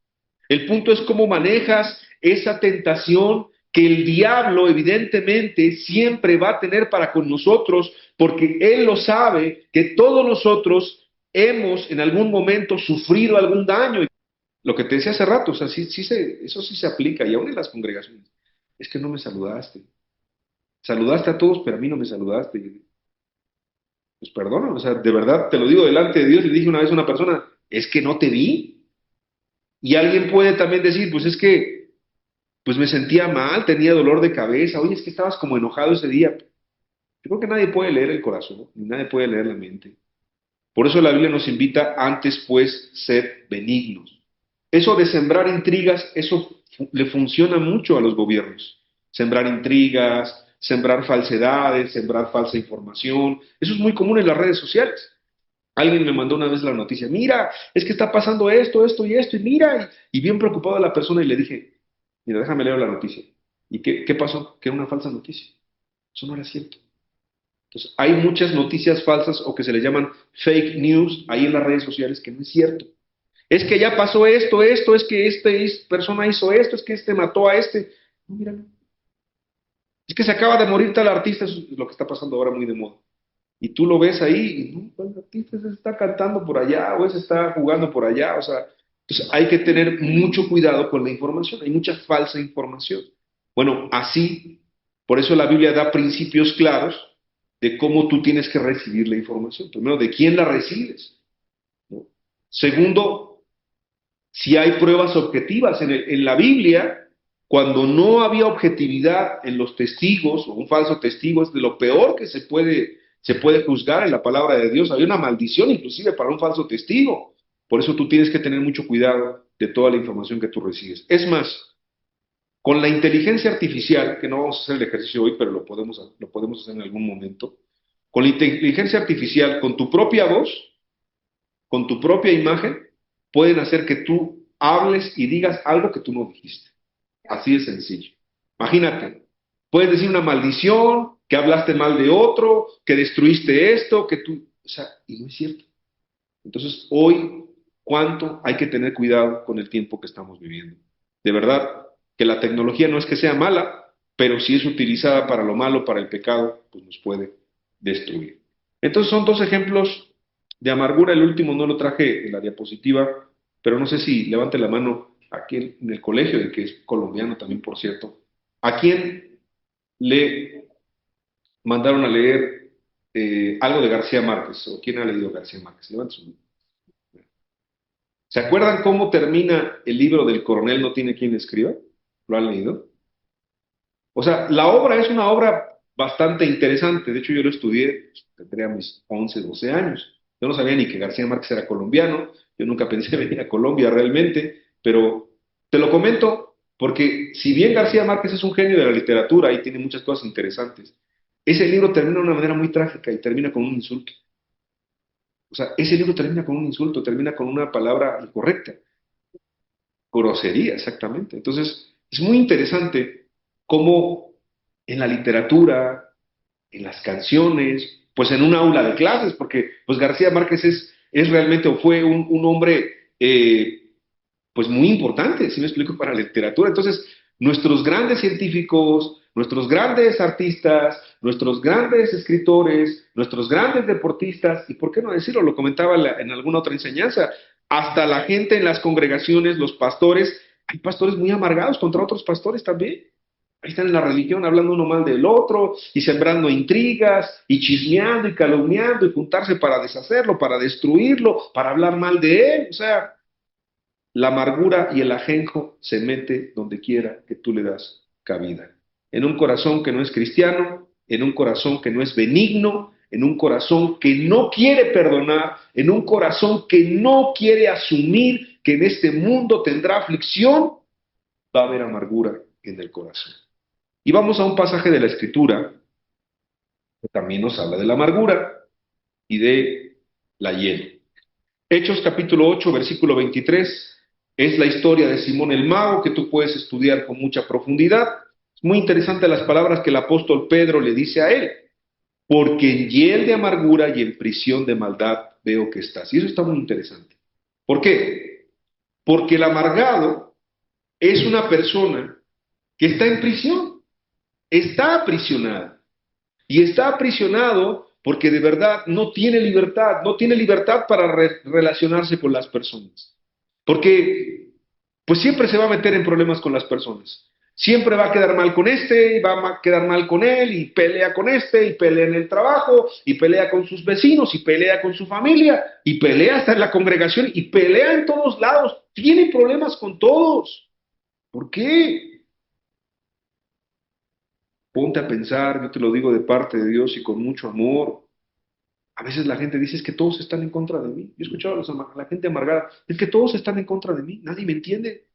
El punto es cómo manejas esa tentación que el diablo evidentemente siempre va a tener para con nosotros, porque él lo sabe que todos nosotros hemos en algún momento sufrido algún daño. Lo que te decía hace rato, o sea, eso sí se aplica, y aún en las congregaciones. Es que no me saludaste. Saludaste a todos, pero a mí no me saludaste. Pues perdona, o sea, de verdad te lo digo delante de Dios. Le dije una vez a una persona, es que no te vi. Y alguien puede también decir, pues es que, pues me sentía mal, tenía dolor de cabeza, oye, es que estabas como enojado ese día. Yo creo que nadie puede leer el corazón, ni nadie puede leer la mente. Por eso la Biblia nos invita antes, pues, ser benignos. Eso de sembrar intrigas, eso le funciona mucho a los gobiernos. Sembrar intrigas, sembrar falsedades, sembrar falsa información. Eso es muy común en las redes sociales. Alguien me mandó una vez la noticia, mira, es que está pasando esto, y mira, y bien preocupado la persona y le dije, mira, déjame leer la noticia. ¿Y qué pasó? Que era una falsa noticia. Eso no era cierto. Entonces, hay muchas noticias falsas o que se le llaman fake news ahí en las redes sociales que no es cierto. Es que ya pasó esto, es que persona hizo esto, es que este mató a este. No, mira, no. Es que se acaba de morir tal artista, eso es lo que está pasando ahora muy de moda. Y tú lo ves ahí, y no, ¿cuál artista se está cantando por allá o ese está jugando por allá? O sea, entonces hay que tener mucho cuidado con la información, hay mucha falsa información. Bueno, así, por eso la Biblia da principios claros de cómo tú tienes que recibir la información. Primero, de quién la recibes, ¿no? Segundo, si hay pruebas objetivas. En la Biblia, cuando no había objetividad en los testigos, o un falso testigo es de lo peor que se puede juzgar en la palabra de Dios. Había una maldición inclusive para un falso testigo. Por eso tú tienes que tener mucho cuidado de toda la información que tú recibes. Es más, con la inteligencia artificial, que no vamos a hacer el ejercicio hoy, pero lo podemos hacer en algún momento, con la inteligencia artificial, con tu propia voz, con tu propia imagen, pueden hacer que tú hables y digas algo que tú no dijiste. Así de sencillo. Imagínate, puedes decir una maldición, que hablaste mal de otro, que destruiste esto, que tú, o sea, y no es cierto. Entonces, hoy, ¿cuánto hay que tener cuidado con el tiempo que estamos viviendo? De verdad, que la tecnología no es que sea mala, pero si es utilizada para lo malo, para el pecado, pues nos puede destruir. Entonces, son dos ejemplos de amargura. El último no lo traje en la diapositiva, pero no sé si levante la mano aquí en el colegio, de que es colombiano también, por cierto. ¿A quién le mandaron a leer algo de García Márquez? ¿O quién ha leído García Márquez? Levante su mano. ¿Se acuerdan cómo termina el libro del Coronel no tiene quien escriba? ¿Lo han leído? O sea, la obra es una obra bastante interesante. De hecho, yo lo estudié, pues, tendría mis 11, 12 años. Yo no sabía ni que García Márquez era colombiano. Yo nunca pensé venir a Colombia realmente, pero te lo comento porque si bien García Márquez es un genio de la literatura y tiene muchas cosas interesantes, ese libro termina de una manera muy trágica y termina con un insulto. O sea, ese libro termina con un insulto, termina con una palabra incorrecta. Grosería, exactamente. Entonces, es muy interesante cómo en la literatura, en las canciones, pues en un aula de clases, porque pues García Márquez es realmente o fue un hombre pues muy importante, si me explico, para la literatura. Entonces, nuestros grandes científicos, nuestros grandes artistas, nuestros grandes escritores, nuestros grandes deportistas, y por qué no decirlo, lo comentaba en alguna otra enseñanza, hasta la gente en las congregaciones, los pastores, hay pastores muy amargados contra otros pastores también. Ahí están en la religión hablando uno mal del otro y sembrando intrigas y chismeando y calumniando y juntarse para deshacerlo, para destruirlo, para hablar mal de él. O sea, la amargura y el ajenjo se mete donde quiera que tú le das cabida. En un corazón que no es cristiano, en un corazón que no es benigno, en un corazón que no quiere perdonar, en un corazón que no quiere asumir que en este mundo tendrá aflicción, va a haber amargura en el corazón. Y vamos a un pasaje de la Escritura que también nos habla de la amargura y de la hiel. Hechos capítulo 8, versículo 23, es la historia de Simón el Mago que tú puedes estudiar con mucha profundidad. Es muy interesante las palabras que el apóstol Pedro le dice a él, porque en hiel de amargura y en prisión de maldad veo que estás. Y eso está muy interesante. ¿Por qué? Porque el amargado es una persona que está en prisión, está aprisionada. Y está aprisionado porque de verdad no tiene libertad, no tiene libertad para relacionarse con las personas. Porque pues siempre se va a meter en problemas con las personas. Siempre va a quedar mal con este, y va a quedar mal con él, y pelea con este, y pelea en el trabajo, y pelea con sus vecinos, y pelea con su familia, y pelea hasta en la congregación, y pelea en todos lados. Tiene problemas con todos. ¿Por qué? Ponte a pensar, yo te lo digo de parte de Dios y con mucho amor. A veces la gente dice, es que todos están en contra de mí. Yo he escuchado a la gente amargada, es que todos están en contra de mí, nadie me entiende.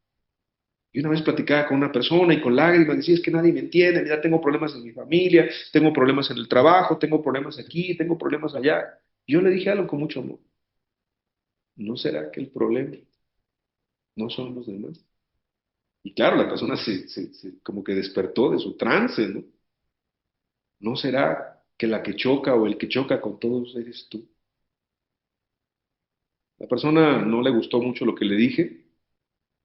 Y una vez platicaba con una persona y con lágrimas decía, es que nadie me entiende, mira, tengo problemas en mi familia, tengo problemas en el trabajo, tengo problemas aquí, tengo problemas allá. Y yo le dije algo con mucho amor. ¿No será que el problema no son los demás? Y claro, la persona como que despertó de su trance, ¿no? ¿No será que la que choca o el que choca con todos eres tú? La persona no le gustó mucho lo que le dije,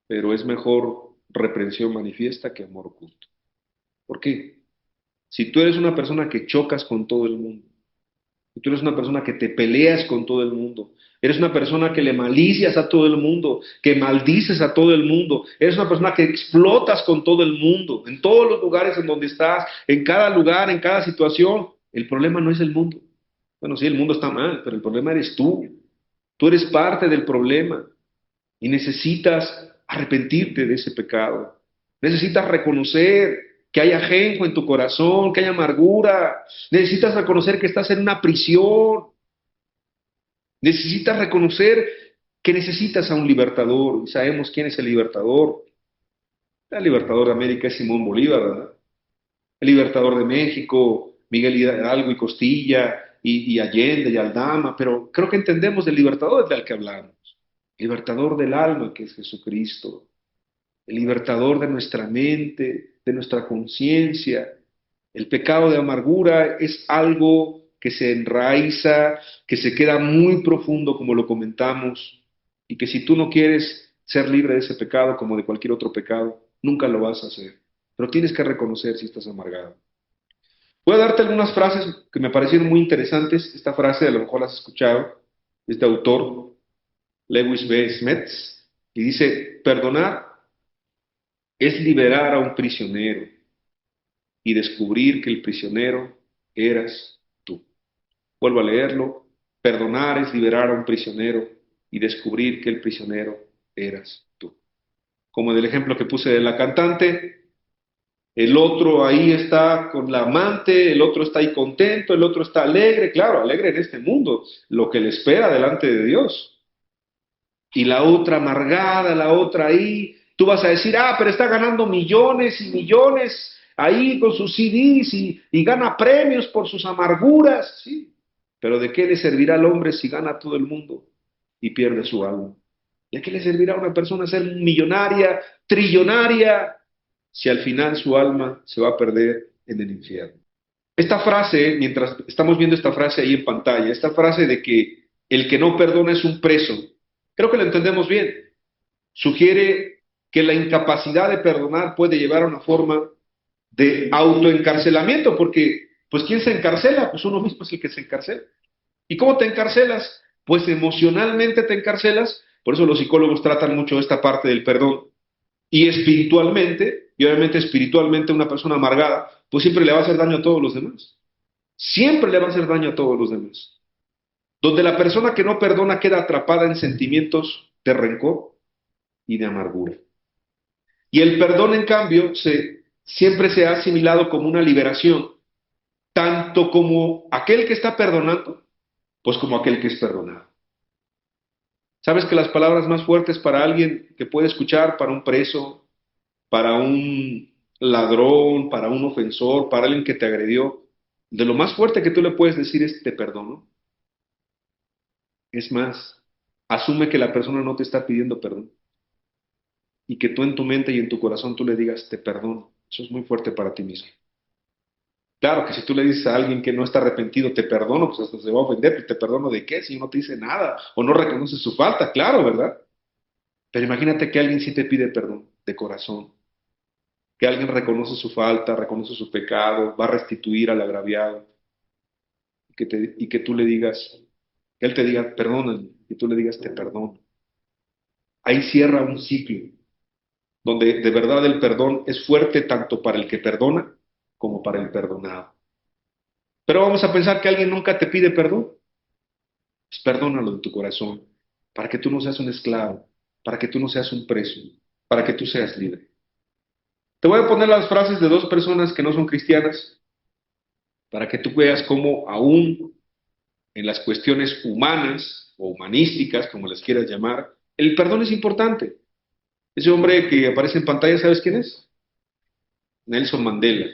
pero es mejor reprensión manifiesta que amor oculto. ¿Por qué? Si tú eres una persona que chocas con todo el mundo, si tú eres una persona que te peleas con todo el mundo, eres una persona que le malicias a todo el mundo, que maldices a todo el mundo, eres una persona que explotas con todo el mundo, en todos los lugares en donde estás, en cada lugar, en cada situación, el problema no es el mundo. Bueno, sí, el mundo está mal, pero el problema eres tú. Tú eres parte del problema. Y necesitas arrepentirte de ese pecado. Necesitas reconocer que hay ajenjo en tu corazón, que hay amargura. Necesitas reconocer que estás en una prisión. Necesitas reconocer que necesitas a un libertador. Y sabemos quién es el libertador. El libertador de América es Simón Bolívar, ¿verdad? El libertador de México, Miguel Hidalgo y Costilla, y Allende y Aldama. Pero creo que entendemos del libertador del que hablamos. Libertador del alma, que es Jesucristo. El libertador de nuestra mente, de nuestra conciencia. El pecado de amargura es algo que se enraiza, que se queda muy profundo, como lo comentamos, y que si tú no quieres ser libre de ese pecado, como de cualquier otro pecado, nunca lo vas a hacer. Pero tienes que reconocer si estás amargado. Voy a darte algunas frases que me parecieron muy interesantes. Esta frase a lo mejor la has escuchado, es de autor Lewis B. Smets, y dice, perdonar es liberar a un prisionero y descubrir que el prisionero eras tú. Vuelvo a leerlo. Perdonar es liberar a un prisionero y descubrir que el prisionero eras tú. Como en el ejemplo que puse de la cantante, el otro ahí está con la amante, el otro está ahí contento, el otro está alegre, claro, alegre en este mundo, lo que le espera delante de Dios. Y la otra amargada, la otra ahí, tú vas a decir, ah, pero está ganando millones y millones ahí con sus CDs y gana premios por sus amarguras, sí, pero ¿de qué le servirá al hombre si gana todo el mundo y pierde su alma? ¿De qué le servirá a una persona ser millonaria, trillonaria, si al final su alma se va a perder en el infierno? Esta frase, mientras estamos viendo esta frase ahí en pantalla, esta frase de que el que no perdona es un preso, creo que lo entendemos bien. Sugiere que la incapacidad de perdonar puede llevar a una forma de autoencarcelamiento, porque, pues, ¿quién se encarcela? Pues uno mismo es el que se encarcela. ¿Y cómo te encarcelas? Pues emocionalmente te encarcelas, por eso los psicólogos tratan mucho esta parte del perdón, y espiritualmente y obviamente espiritualmente una persona amargada, pues siempre le va a hacer daño a todos los demás. Siempre le va a hacer daño a todos los demás. Donde la persona que no perdona queda atrapada en sentimientos de rencor y de amargura. Y el perdón, en cambio, siempre se ha asimilado como una liberación, tanto como aquel que está perdonando, pues como aquel que es perdonado. ¿Sabes que las palabras más fuertes para alguien que puede escuchar, para un preso, para un ladrón, para un ofensor, para alguien que te agredió, de lo más fuerte que tú le puedes decir es te perdono? Es más, asume que la persona no te está pidiendo perdón y que tú en tu mente y en tu corazón tú le digas te perdono. Eso es muy fuerte para ti mismo. Claro que si tú le dices a alguien que no está arrepentido, te perdono, pues hasta se va a ofender, pero te perdono de qué si no te dice nada o no reconoce su falta, claro, ¿verdad? Pero imagínate que alguien sí te pide perdón de corazón, que alguien reconoce su falta, reconoce su pecado, va a restituir al agraviado y que tú le digas, que él te diga, perdóname, y tú le digas, te perdono. Ahí cierra un ciclo donde de verdad el perdón es fuerte tanto para el que perdona como para el perdonado. Pero vamos a pensar que alguien nunca te pide perdón. Pues perdónalo de tu corazón, para que tú no seas un esclavo, para que tú no seas un preso, para que tú seas libre. Te voy a poner las frases de dos personas que no son cristianas, para que tú veas cómo aún en las cuestiones humanas o humanísticas, como les quieras llamar, el perdón es importante. Ese hombre que aparece en pantalla, ¿sabes quién es? Nelson Mandela,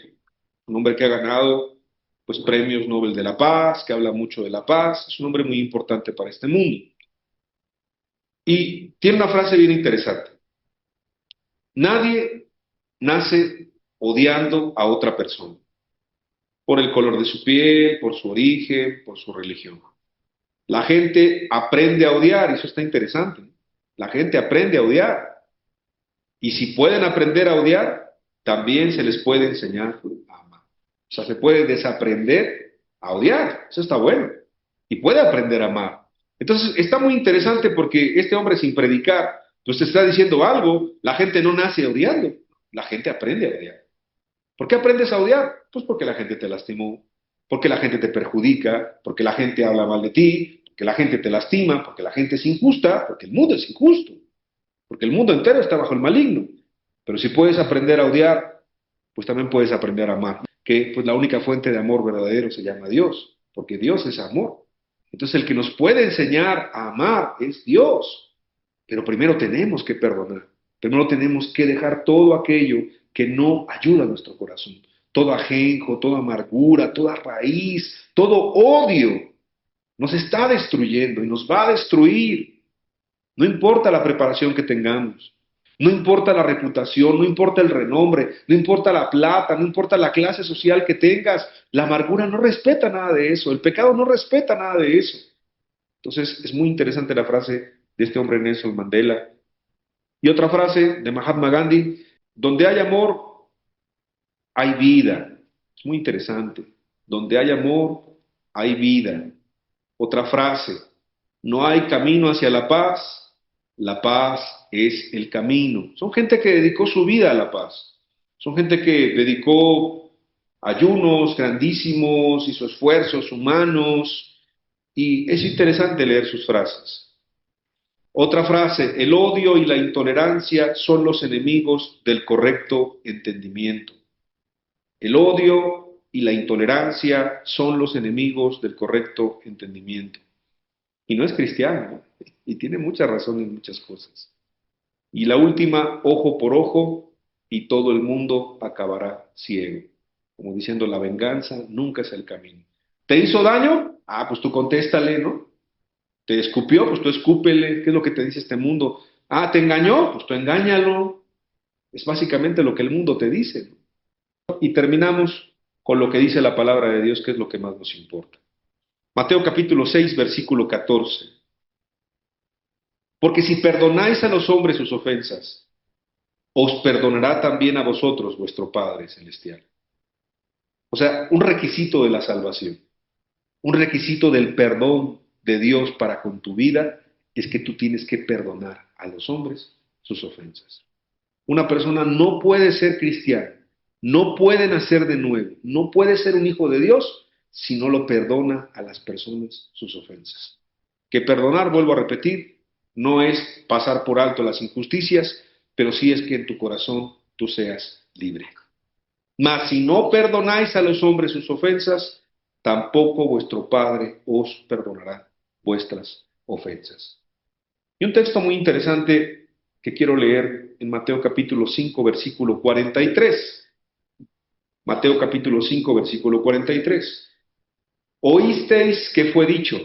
un hombre que ha ganado pues premios Nobel de la Paz, que habla mucho de la paz, es un hombre muy importante para este mundo. Y tiene una frase bien interesante. Nadie nace odiando a otra persona por el color de su piel, por su origen, por su religión. La gente aprende a odiar, y eso está interesante. La gente aprende a odiar. Y si pueden aprender a odiar, también se les puede enseñar a amar. O sea, se puede desaprender a odiar. Eso está bueno. Y puede aprender a amar. Entonces, está muy interesante porque este hombre sin predicar, pues te está diciendo algo. La gente no nace odiando. La gente aprende a odiar. ¿Por qué aprendes a odiar? Pues porque la gente te lastimó, porque la gente te perjudica, porque la gente habla mal de ti, porque la gente te lastima, porque la gente es injusta, porque el mundo es injusto, porque el mundo entero está bajo el maligno. Pero si puedes aprender a odiar, pues también puedes aprender a amar, que pues la única fuente de amor verdadero se llama Dios, porque Dios es amor. Entonces el que nos puede enseñar a amar es Dios, pero primero tenemos que perdonar, primero tenemos que dejar todo aquello que no ayuda a nuestro corazón, todo ajenjo, toda amargura, toda raíz, todo odio nos está destruyendo y nos va a destruir. No importa la preparación que tengamos, no importa la reputación, no importa el renombre, no importa la plata, no importa la clase social que tengas, la amargura no respeta nada de eso, el pecado no respeta nada de eso. Entonces es muy interesante la frase de este hombre Nelson Mandela. Y otra frase de Mahatma Gandhi, donde hay amor, hay vida. Es muy interesante. Donde hay amor, hay vida. Otra frase, no hay camino hacia la paz es el camino. Son gente que dedicó su vida a la paz. Son gente que dedicó ayunos grandísimos, hizo esfuerzos humanos y es interesante leer sus frases. Otra frase, el odio y la intolerancia son los enemigos del correcto entendimiento. El odio y la intolerancia son los enemigos del correcto entendimiento. Y no es cristiano, ¿no? Y tiene mucha razón en muchas cosas. Y la última, ojo por ojo, y todo el mundo acabará ciego. Como diciendo, la venganza nunca es el camino. ¿Te hizo daño? Ah, pues tú contéstale, ¿no? ¿Te escupió? Pues tú escúpele. ¿Qué es lo que te dice este mundo? Ah, ¿te engañó? Pues tú engáñalo. Es básicamente lo que el mundo te dice, ¿no? Y terminamos con lo que dice la palabra de Dios, que es lo que más nos importa. Mateo capítulo 6, versículo 14. Porque si perdonáis a los hombres sus ofensas, os perdonará también a vosotros vuestro Padre Celestial. O sea, un requisito de la salvación, un requisito del perdón de Dios para con tu vida es que tú tienes que perdonar a los hombres sus ofensas. Una persona no puede ser cristiana, no puede nacer de nuevo, no puede ser un hijo de Dios si no lo perdona a las personas sus ofensas. Que perdonar, vuelvo a repetir, no es pasar por alto las injusticias, pero sí es que en tu corazón tú seas libre. Mas si no perdonáis a los hombres sus ofensas, tampoco vuestro Padre os perdonará vuestras ofensas. Y un texto muy interesante que quiero leer en Mateo capítulo 5, versículo 43. Mateo capítulo 5, versículo 43. Oísteis que fue dicho,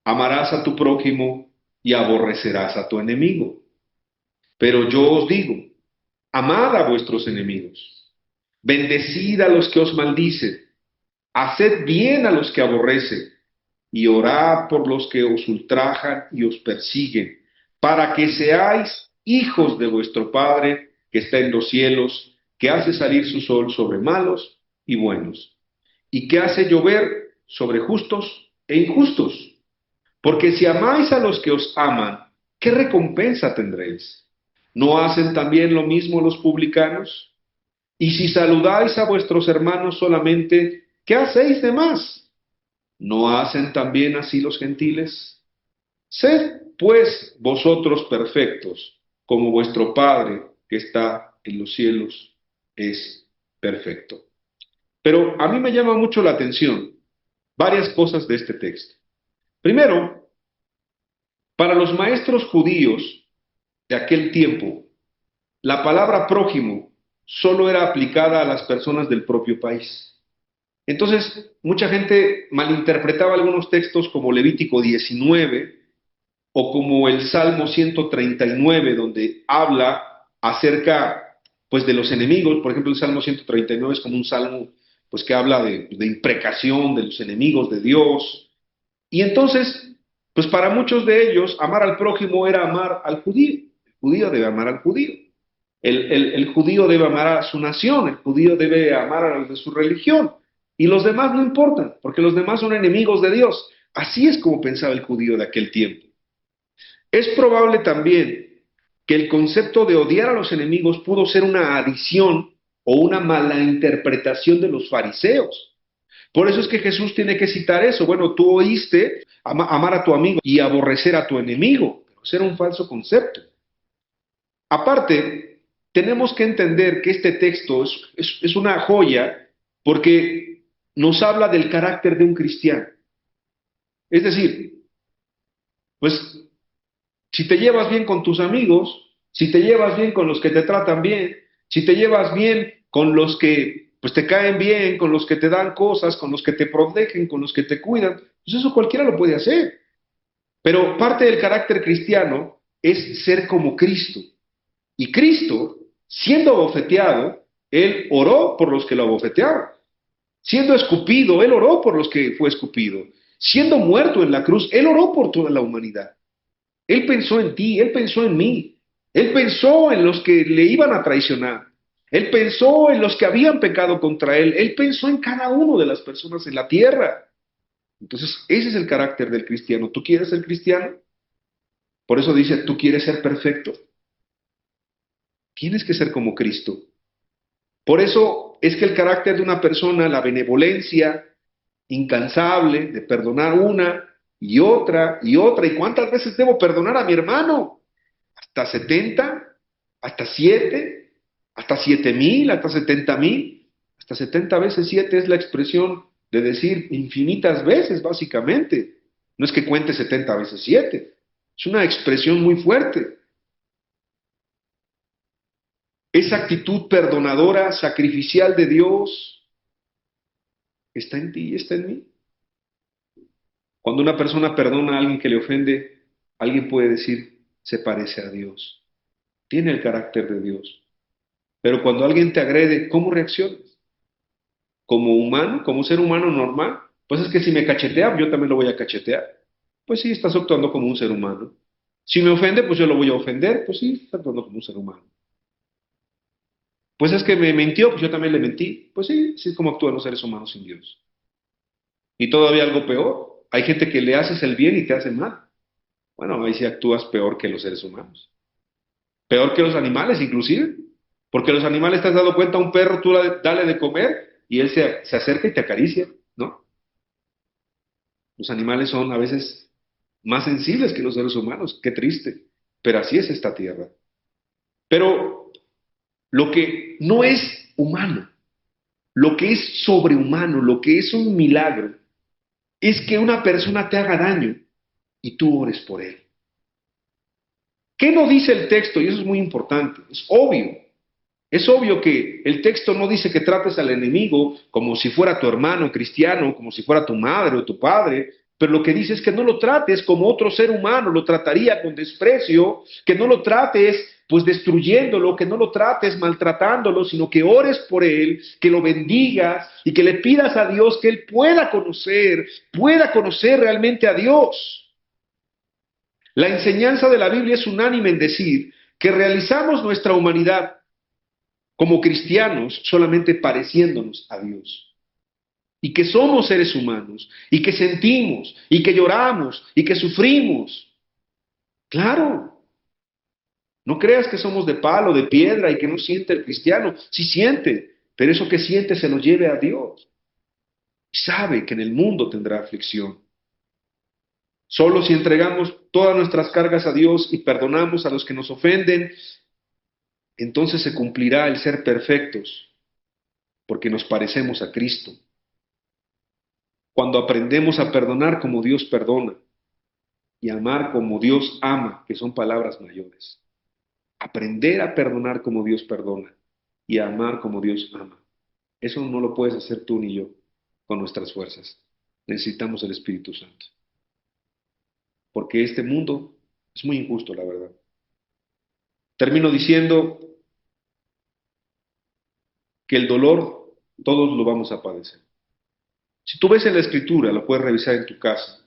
amarás a tu prójimo y aborrecerás a tu enemigo. Pero yo os digo, amad a vuestros enemigos, bendecid a los que os maldicen, haced bien a los que aborrecen, y orad por los que os ultrajan y os persiguen, para que seáis hijos de vuestro Padre que está en los cielos, que hace salir su sol sobre malos y buenos, y que hace llover sobre justos e injustos. Porque si amáis a los que os aman, ¿qué recompensa tendréis? ¿No hacen también lo mismo los publicanos? Y si saludáis a vuestros hermanos solamente, ¿qué hacéis de más? ¿No hacen también así los gentiles? Sed, pues, vosotros perfectos, como vuestro Padre que está en los cielos es perfecto. Pero a mí me llama mucho la atención varias cosas de este texto. Primero, para los maestros judíos de aquel tiempo, la palabra prójimo solo era aplicada a las personas del propio país. Entonces, mucha gente malinterpretaba algunos textos como Levítico 19 o como el Salmo 139, donde habla acerca pues de los enemigos. Por ejemplo, el Salmo 139 es como un salmo pues que habla de imprecación de los enemigos de Dios. Y entonces, pues para muchos de ellos, amar al prójimo era amar al judío. El judío debe amar al judío. El judío debe amar a su nación, el judío debe amar a los de su religión. Y los demás no importan, porque los demás son enemigos de Dios. Así es como pensaba el judío de aquel tiempo. Es probable también que el concepto de odiar a los enemigos pudo ser una adición o una mala interpretación de los fariseos. Por eso es que Jesús tiene que citar eso. Bueno, tú oíste amar a tu amigo y aborrecer a tu enemigo. Pero ese era un falso concepto. Aparte, tenemos que entender que este texto es una joya porque nos habla del carácter de un cristiano. Es decir, pues si te llevas bien con tus amigos, si te llevas bien con los que te tratan bien, si te llevas bien con los que pues te caen bien, con los que te dan cosas, con los que te protegen, con los que te cuidan, pues eso cualquiera lo puede hacer. Pero parte del carácter cristiano es ser como Cristo. Y Cristo, siendo abofeteado, Él oró por los que lo abofetearon. Siendo escupido, Él oró por los que fue escupido. Siendo muerto en la cruz, Él oró por toda la humanidad. Él pensó en ti, Él pensó en mí. Él pensó en los que le iban a traicionar. Él pensó en los que habían pecado contra Él. Él pensó en cada uno de las personas en la tierra. Entonces, ese es el carácter del cristiano. ¿Tú quieres ser cristiano? Por eso dice, ¿tú quieres ser perfecto? Tienes que ser como Cristo. Por eso es que el carácter de una persona, la benevolencia incansable de perdonar una y otra y otra. ¿Y cuántas veces debo perdonar a mi hermano? ¿Hasta 70? ¿Hasta 7? ¿Hasta 7,000? ¿Hasta 70,000? Hasta 70 veces 7 es la expresión de decir infinitas veces, básicamente. No es que cuente 70 veces 7. Es una expresión muy fuerte. Esa actitud perdonadora, sacrificial de Dios, está en ti y está en mí. Cuando una persona perdona a alguien que le ofende, alguien puede decir, se parece a Dios, tiene el carácter de Dios. Pero cuando alguien te agrede, ¿cómo reaccionas? Como humano, como ser humano normal, pues es que si me cachetea, yo también lo voy a cachetear. Pues sí, estás actuando como un ser humano. Si me ofende, pues yo lo voy a ofender, pues sí, estás actuando como un ser humano. Pues es que me mintió, pues yo también le mentí. Pues sí, sí es como actúan los seres humanos sin Dios. Y todavía algo peor, hay gente que le haces el bien y te hace mal. Bueno, ahí sí actúas peor que los seres humanos. Peor que los animales, inclusive. Porque los animales, ¿te has dado cuenta? A un perro tú dale de comer y él se acerca y te acaricia, ¿no? Los animales son a veces más sensibles que los seres humanos. Qué triste. Pero así es esta tierra. Pero lo que no es humano, lo que es sobrehumano, lo que es un milagro, es que una persona te haga daño y tú ores por él. ¿Qué no dice el texto? Y eso es muy importante. Es obvio. Es obvio que el texto no dice que trates al enemigo como si fuera tu hermano cristiano, como si fuera tu madre o tu padre, pero lo que dice es que no lo trates como otro ser humano lo trataría con desprecio, que no lo trates pues destruyéndolo, que no lo trates maltratándolo, sino que ores por él, que lo bendigas y que le pidas a Dios que él pueda conocer realmente a Dios. La enseñanza de la Biblia es unánime en decir que realizamos nuestra humanidad como cristianos solamente pareciéndonos a Dios. Y que somos seres humanos, y que sentimos, y que lloramos, y que sufrimos. Claro, no creas que somos de palo, de piedra, y que no siente el cristiano. Sí siente, pero eso que siente se lo lleve a Dios. Y sabe que en el mundo tendrá aflicción. Solo si entregamos todas nuestras cargas a Dios y perdonamos a los que nos ofenden, entonces se cumplirá el ser perfectos, porque nos parecemos a Cristo. Cuando aprendemos a perdonar como Dios perdona y amar como Dios ama, que son palabras mayores. Aprender a perdonar como Dios perdona y a amar como Dios ama. Eso no lo puedes hacer tú ni yo con nuestras fuerzas. Necesitamos el Espíritu Santo. Porque este mundo es muy injusto, la verdad. Termino diciendo que el dolor todos lo vamos a padecer. Si tú ves en la Escritura, lo puedes revisar en tu casa,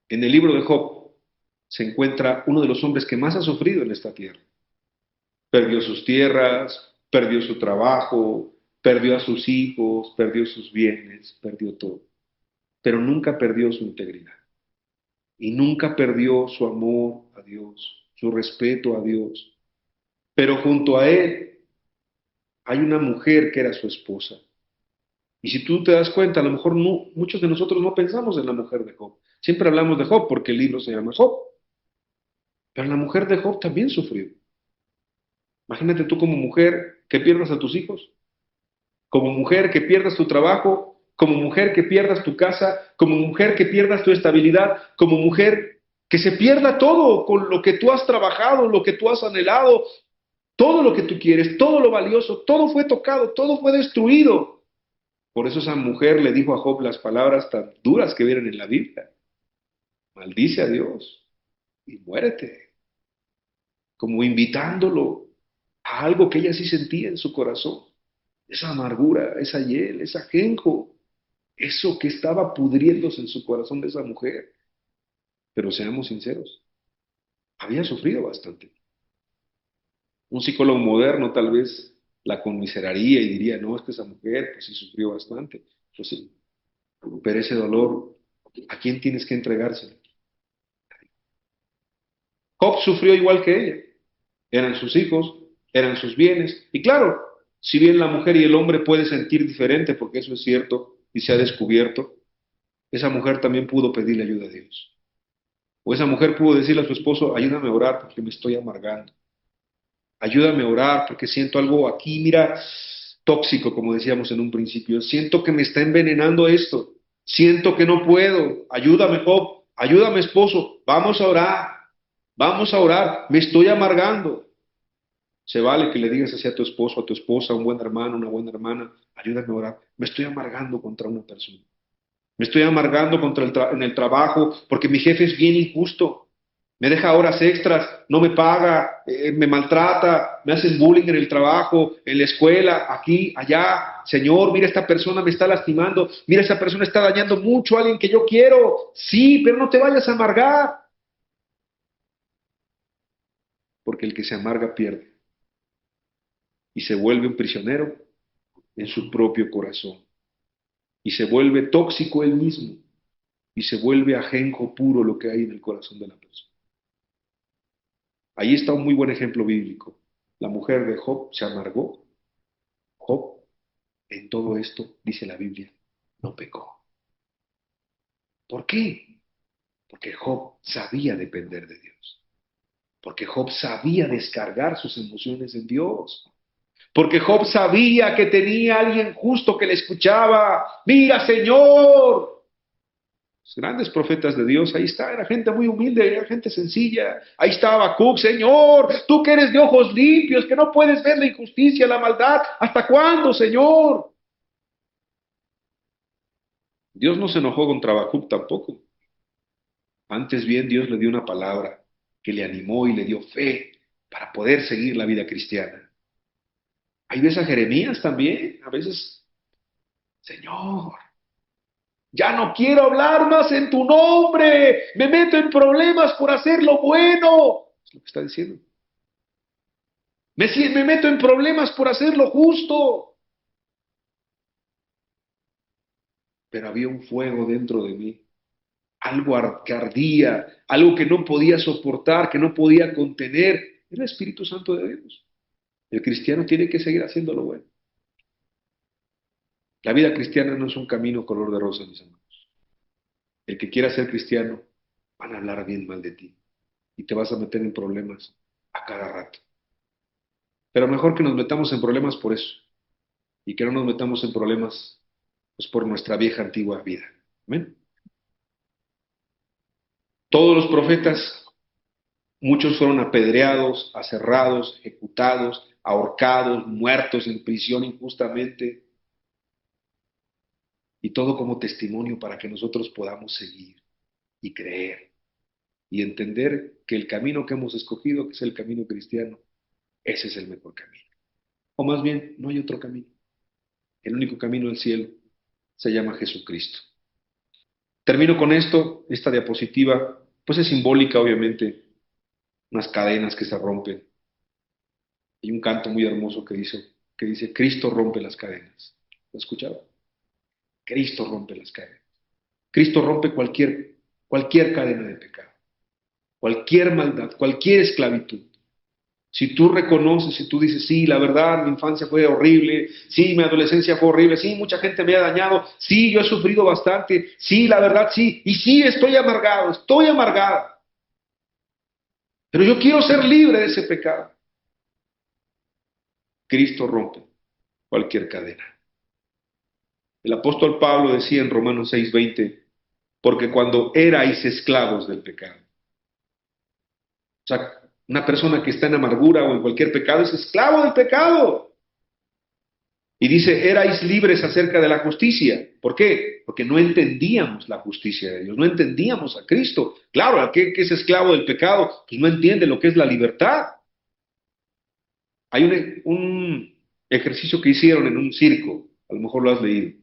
en el libro de Job se encuentra uno de los hombres que más ha sufrido en esta tierra. Perdió sus tierras, perdió su trabajo, perdió a sus hijos, perdió sus bienes, perdió todo. Pero nunca perdió su integridad. Y nunca perdió su amor a Dios, su respeto a Dios. Pero junto a él hay una mujer que era su esposa. Y si tú te das cuenta, a lo mejor muchos de nosotros no pensamos en la mujer de Job. Siempre hablamos de Job porque el libro se llama Job. Pero la mujer de Job también sufrió. Imagínate tú como mujer que pierdas a tus hijos, como mujer que pierdas tu trabajo, como mujer que pierdas tu casa, como mujer que pierdas tu estabilidad, como mujer que se pierda todo con lo que tú has trabajado, lo que tú has anhelado, todo lo que tú quieres, todo lo valioso, todo fue tocado, todo fue destruido. Por eso esa mujer le dijo a Job las palabras tan duras que vienen en la Biblia. Maldice a Dios y muérete, como invitándolo a algo que ella sí sentía en su corazón. Esa amargura, esa hiel, ese ajenjo, eso que estaba pudriéndose en su corazón de esa mujer. Pero seamos sinceros, había sufrido bastante. Un psicólogo moderno tal vez la conmiseraría y diría, no, es que esa mujer pues sí sufrió bastante. Pues sí, pero ese dolor, ¿a quién tienes que entregárselo? Job sufrió igual que ella. Eran sus hijos, eran sus bienes. Y claro, si bien la mujer y el hombre pueden sentir diferente, porque eso es cierto y se ha descubierto, esa mujer también pudo pedirle ayuda a Dios. O esa mujer pudo decirle a su esposo, ayúdame a orar porque me estoy amargando. Ayúdame a orar porque siento algo aquí, mira, tóxico, como decíamos en un principio. Siento que me está envenenando esto. Siento que no puedo. Ayúdame, Job. Ayúdame, esposo. Vamos a orar. Vamos a orar. Me estoy amargando. Se vale que le digas así a tu esposo, a tu esposa, a un buen hermano, una buena hermana. Ayúdame a orar. Me estoy amargando contra una persona. Me estoy amargando en el trabajo porque mi jefe es bien injusto. Me deja horas extras, no me paga, me maltrata, me hacen bullying en el trabajo, en la escuela, aquí, allá. Señor, mira, esta persona me está lastimando. Mira, esa persona está dañando mucho a alguien que yo quiero. Sí, pero no te vayas a amargar. Porque el que se amarga pierde y se vuelve un prisionero en su propio corazón. Y se vuelve tóxico él mismo y se vuelve ajenjo puro lo que hay en el corazón de la persona. Ahí está un muy buen ejemplo bíblico. la mujer de Job se amargó. Job, en todo esto, dice la Biblia, no pecó. ¿Por qué? Porque Job sabía depender de Dios. Porque Job sabía descargar sus emociones en Dios. Porque Job sabía que tenía alguien justo que le escuchaba. Mira, Señor. Los grandes profetas de Dios, ahí está, era gente muy humilde, era gente sencilla. Ahí estaba Habacuc, Señor, tú que eres de ojos limpios, que no puedes ver la injusticia, la maldad. ¿Hasta cuándo, Señor? Dios no se enojó contra Habacuc tampoco. Antes bien, Dios le dio una palabra que le animó y le dio fe para poder seguir la vida cristiana. Ahí ves a Jeremías también, a veces, Señor, ya no quiero hablar más en tu nombre, me meto en problemas por hacer lo bueno. Es lo que está diciendo. Me meto en problemas por hacer lo justo. Pero había un fuego dentro de mí, algo que ardía, algo que no podía soportar, que no podía contener. Era el Espíritu Santo de Dios. El cristiano tiene que seguir haciendo lo bueno. La vida cristiana no es un camino color de rosa, mis hermanos. El que quiera ser cristiano, van a hablar bien mal de ti y te vas a meter en problemas a cada rato. Pero mejor que nos metamos en problemas por eso y que no nos metamos en problemas pues, por nuestra vieja antigua vida. ¿Amén? Todos los profetas, muchos fueron apedreados, aserrados, ejecutados, ahorcados, muertos en prisión injustamente, y todo como testimonio para que nosotros podamos seguir y creer y entender que el camino que hemos escogido, que es el camino cristiano, ese es el mejor camino. O más bien, no hay otro camino. El único camino al cielo se llama Jesucristo. Termino con esto, esta diapositiva, pues es simbólica, obviamente, unas cadenas que se rompen. Hay un canto muy hermoso que dice, Cristo rompe las cadenas. ¿Lo has escuchado? Cristo rompe las cadenas. Cristo rompe cualquier cadena de pecado, cualquier maldad, cualquier esclavitud. Si tú reconoces, si tú dices, sí, la verdad, mi infancia fue horrible, sí, mi adolescencia fue horrible, sí, mucha gente me ha dañado, sí, yo he sufrido bastante, sí, la verdad, sí, y sí, estoy amargado, estoy amargada. Pero yo quiero ser libre de ese pecado. Cristo rompe cualquier cadena. El apóstol Pablo decía en Romanos 6:20, porque cuando erais esclavos del pecado. O sea, una persona que está en amargura o en cualquier pecado es esclavo del pecado. Y dice, erais libres acerca de la justicia. ¿Por qué? Porque no entendíamos la justicia de Dios, no entendíamos a Cristo. Claro, aquel que es esclavo del pecado, pues no entiende lo que es la libertad. Hay un ejercicio que hicieron en un circo, a lo mejor lo has leído,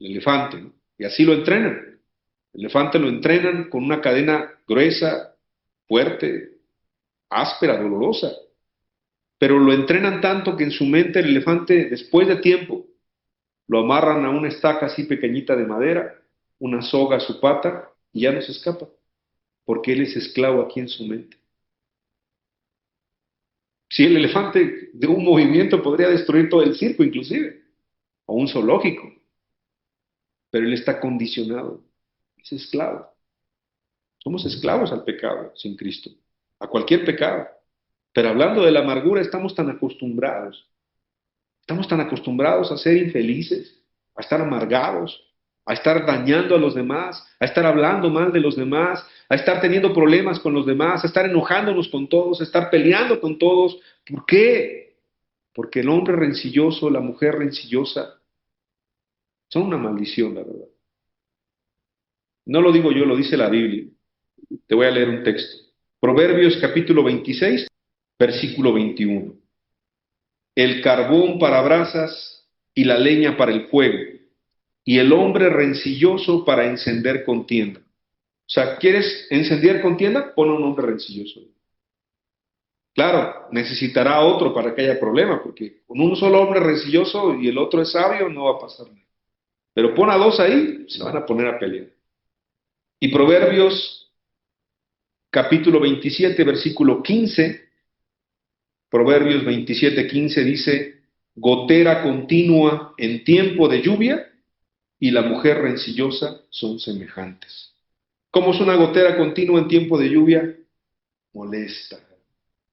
el elefante, ¿no? Y así lo entrenan. El elefante lo entrenan con una cadena gruesa, fuerte, áspera, dolorosa. Pero lo entrenan tanto que en su mente el elefante, después de tiempo, lo amarran a una estaca así pequeñita de madera, una soga a su pata y ya no se escapa, porque él es esclavo aquí en su mente. Si el elefante de un movimiento podría destruir todo el circo inclusive, o un zoológico, pero él está condicionado, es esclavo. Somos esclavos al pecado sin Cristo, a cualquier pecado. Pero hablando de la amargura, estamos tan acostumbrados a ser infelices, a estar amargados, a estar dañando a los demás, a estar hablando mal de los demás, a estar teniendo problemas con los demás, a estar enojándonos con todos, a estar peleando con todos. ¿Por qué? Porque el hombre rencilloso, la mujer rencillosa, son una maldición, la verdad. No lo digo yo, lo dice la Biblia. Te voy a leer un texto. Proverbios capítulo 26, versículo 21. El carbón para brasas y la leña para el fuego, y el hombre rencilloso para encender contienda. O sea, ¿quieres encender contienda? Pon un hombre rencilloso. Claro, necesitará otro para que haya problema, porque con un solo hombre rencilloso y el otro es sabio, no va a pasar nada. Pero pon a dos ahí, se van a poner a pelear. Y Proverbios capítulo 27, versículo 15, Proverbios 27:15 dice, gotera continua en tiempo de lluvia y la mujer rencillosa son semejantes. ¿Cómo es una gotera continua en tiempo de lluvia? Molesta,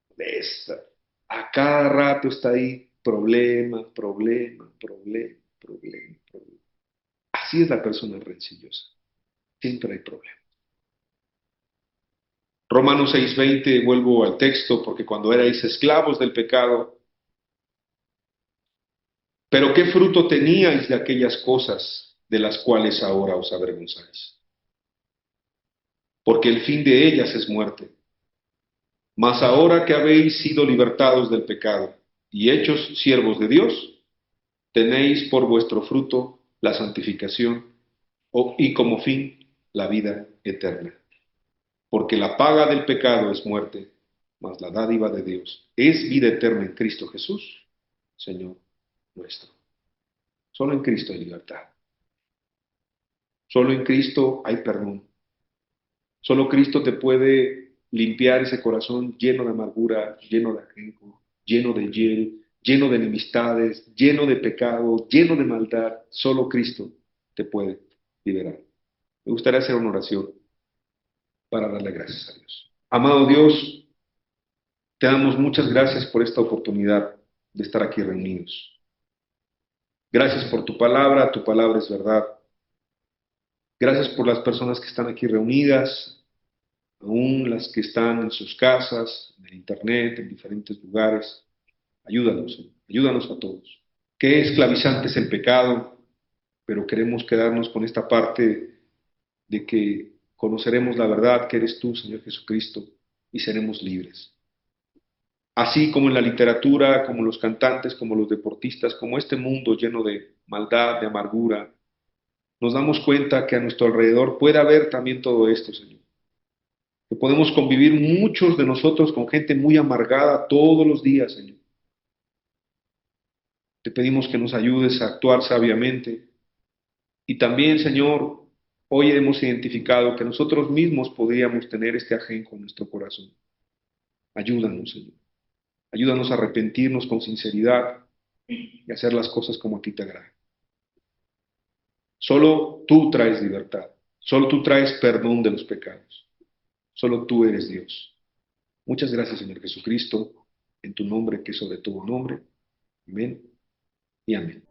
molesta. A cada rato está ahí problema, problema, problema, problema, problema. Así es la persona rencillosa. Siempre hay problemas. Romanos 6:20, vuelvo al texto, porque cuando erais esclavos del pecado, pero ¿qué fruto teníais de aquellas cosas de las cuales ahora os avergonzáis? Porque el fin de ellas es muerte. Mas ahora que habéis sido libertados del pecado y hechos siervos de Dios, tenéis por vuestro fruto la santificación y como fin la vida eterna. Porque la paga del pecado es muerte, mas la dádiva de Dios es vida eterna en Cristo Jesús, Señor nuestro. Solo en Cristo hay libertad. Solo en Cristo hay perdón. Solo Cristo te puede limpiar ese corazón lleno de amargura, lleno de ajenjo, lleno de hiel, lleno de enemistades, lleno de pecado, lleno de maldad. Solo Cristo te puede liberar. Me gustaría hacer una oración para darle gracias a Dios. Amado Dios, te damos muchas gracias por esta oportunidad de estar aquí reunidos. Gracias por tu palabra es verdad. Gracias por las personas que están aquí reunidas, aún las que están en sus casas, en el internet, en diferentes lugares. Ayúdanos, Señor. Ayúdanos a todos. Qué esclavizante es el pecado, pero queremos quedarnos con esta parte de que conoceremos la verdad que eres tú, Señor Jesucristo, y seremos libres. Así como en la literatura, como los cantantes, como los deportistas, como este mundo lleno de maldad, de amargura, nos damos cuenta que a nuestro alrededor puede haber también todo esto, Señor. Que podemos convivir muchos de nosotros con gente muy amargada todos los días, Señor. Te pedimos que nos ayudes a actuar sabiamente. Y también, Señor, hoy hemos identificado que nosotros mismos podríamos tener este ajenjo en nuestro corazón. Ayúdanos, Señor. Ayúdanos a arrepentirnos con sinceridad y hacer las cosas como a ti te agrada. Solo tú traes libertad. Solo tú traes perdón de los pecados. Solo tú eres Dios. Muchas gracias, Señor Jesucristo, en tu nombre que es sobre todo nombre. Amén y amén.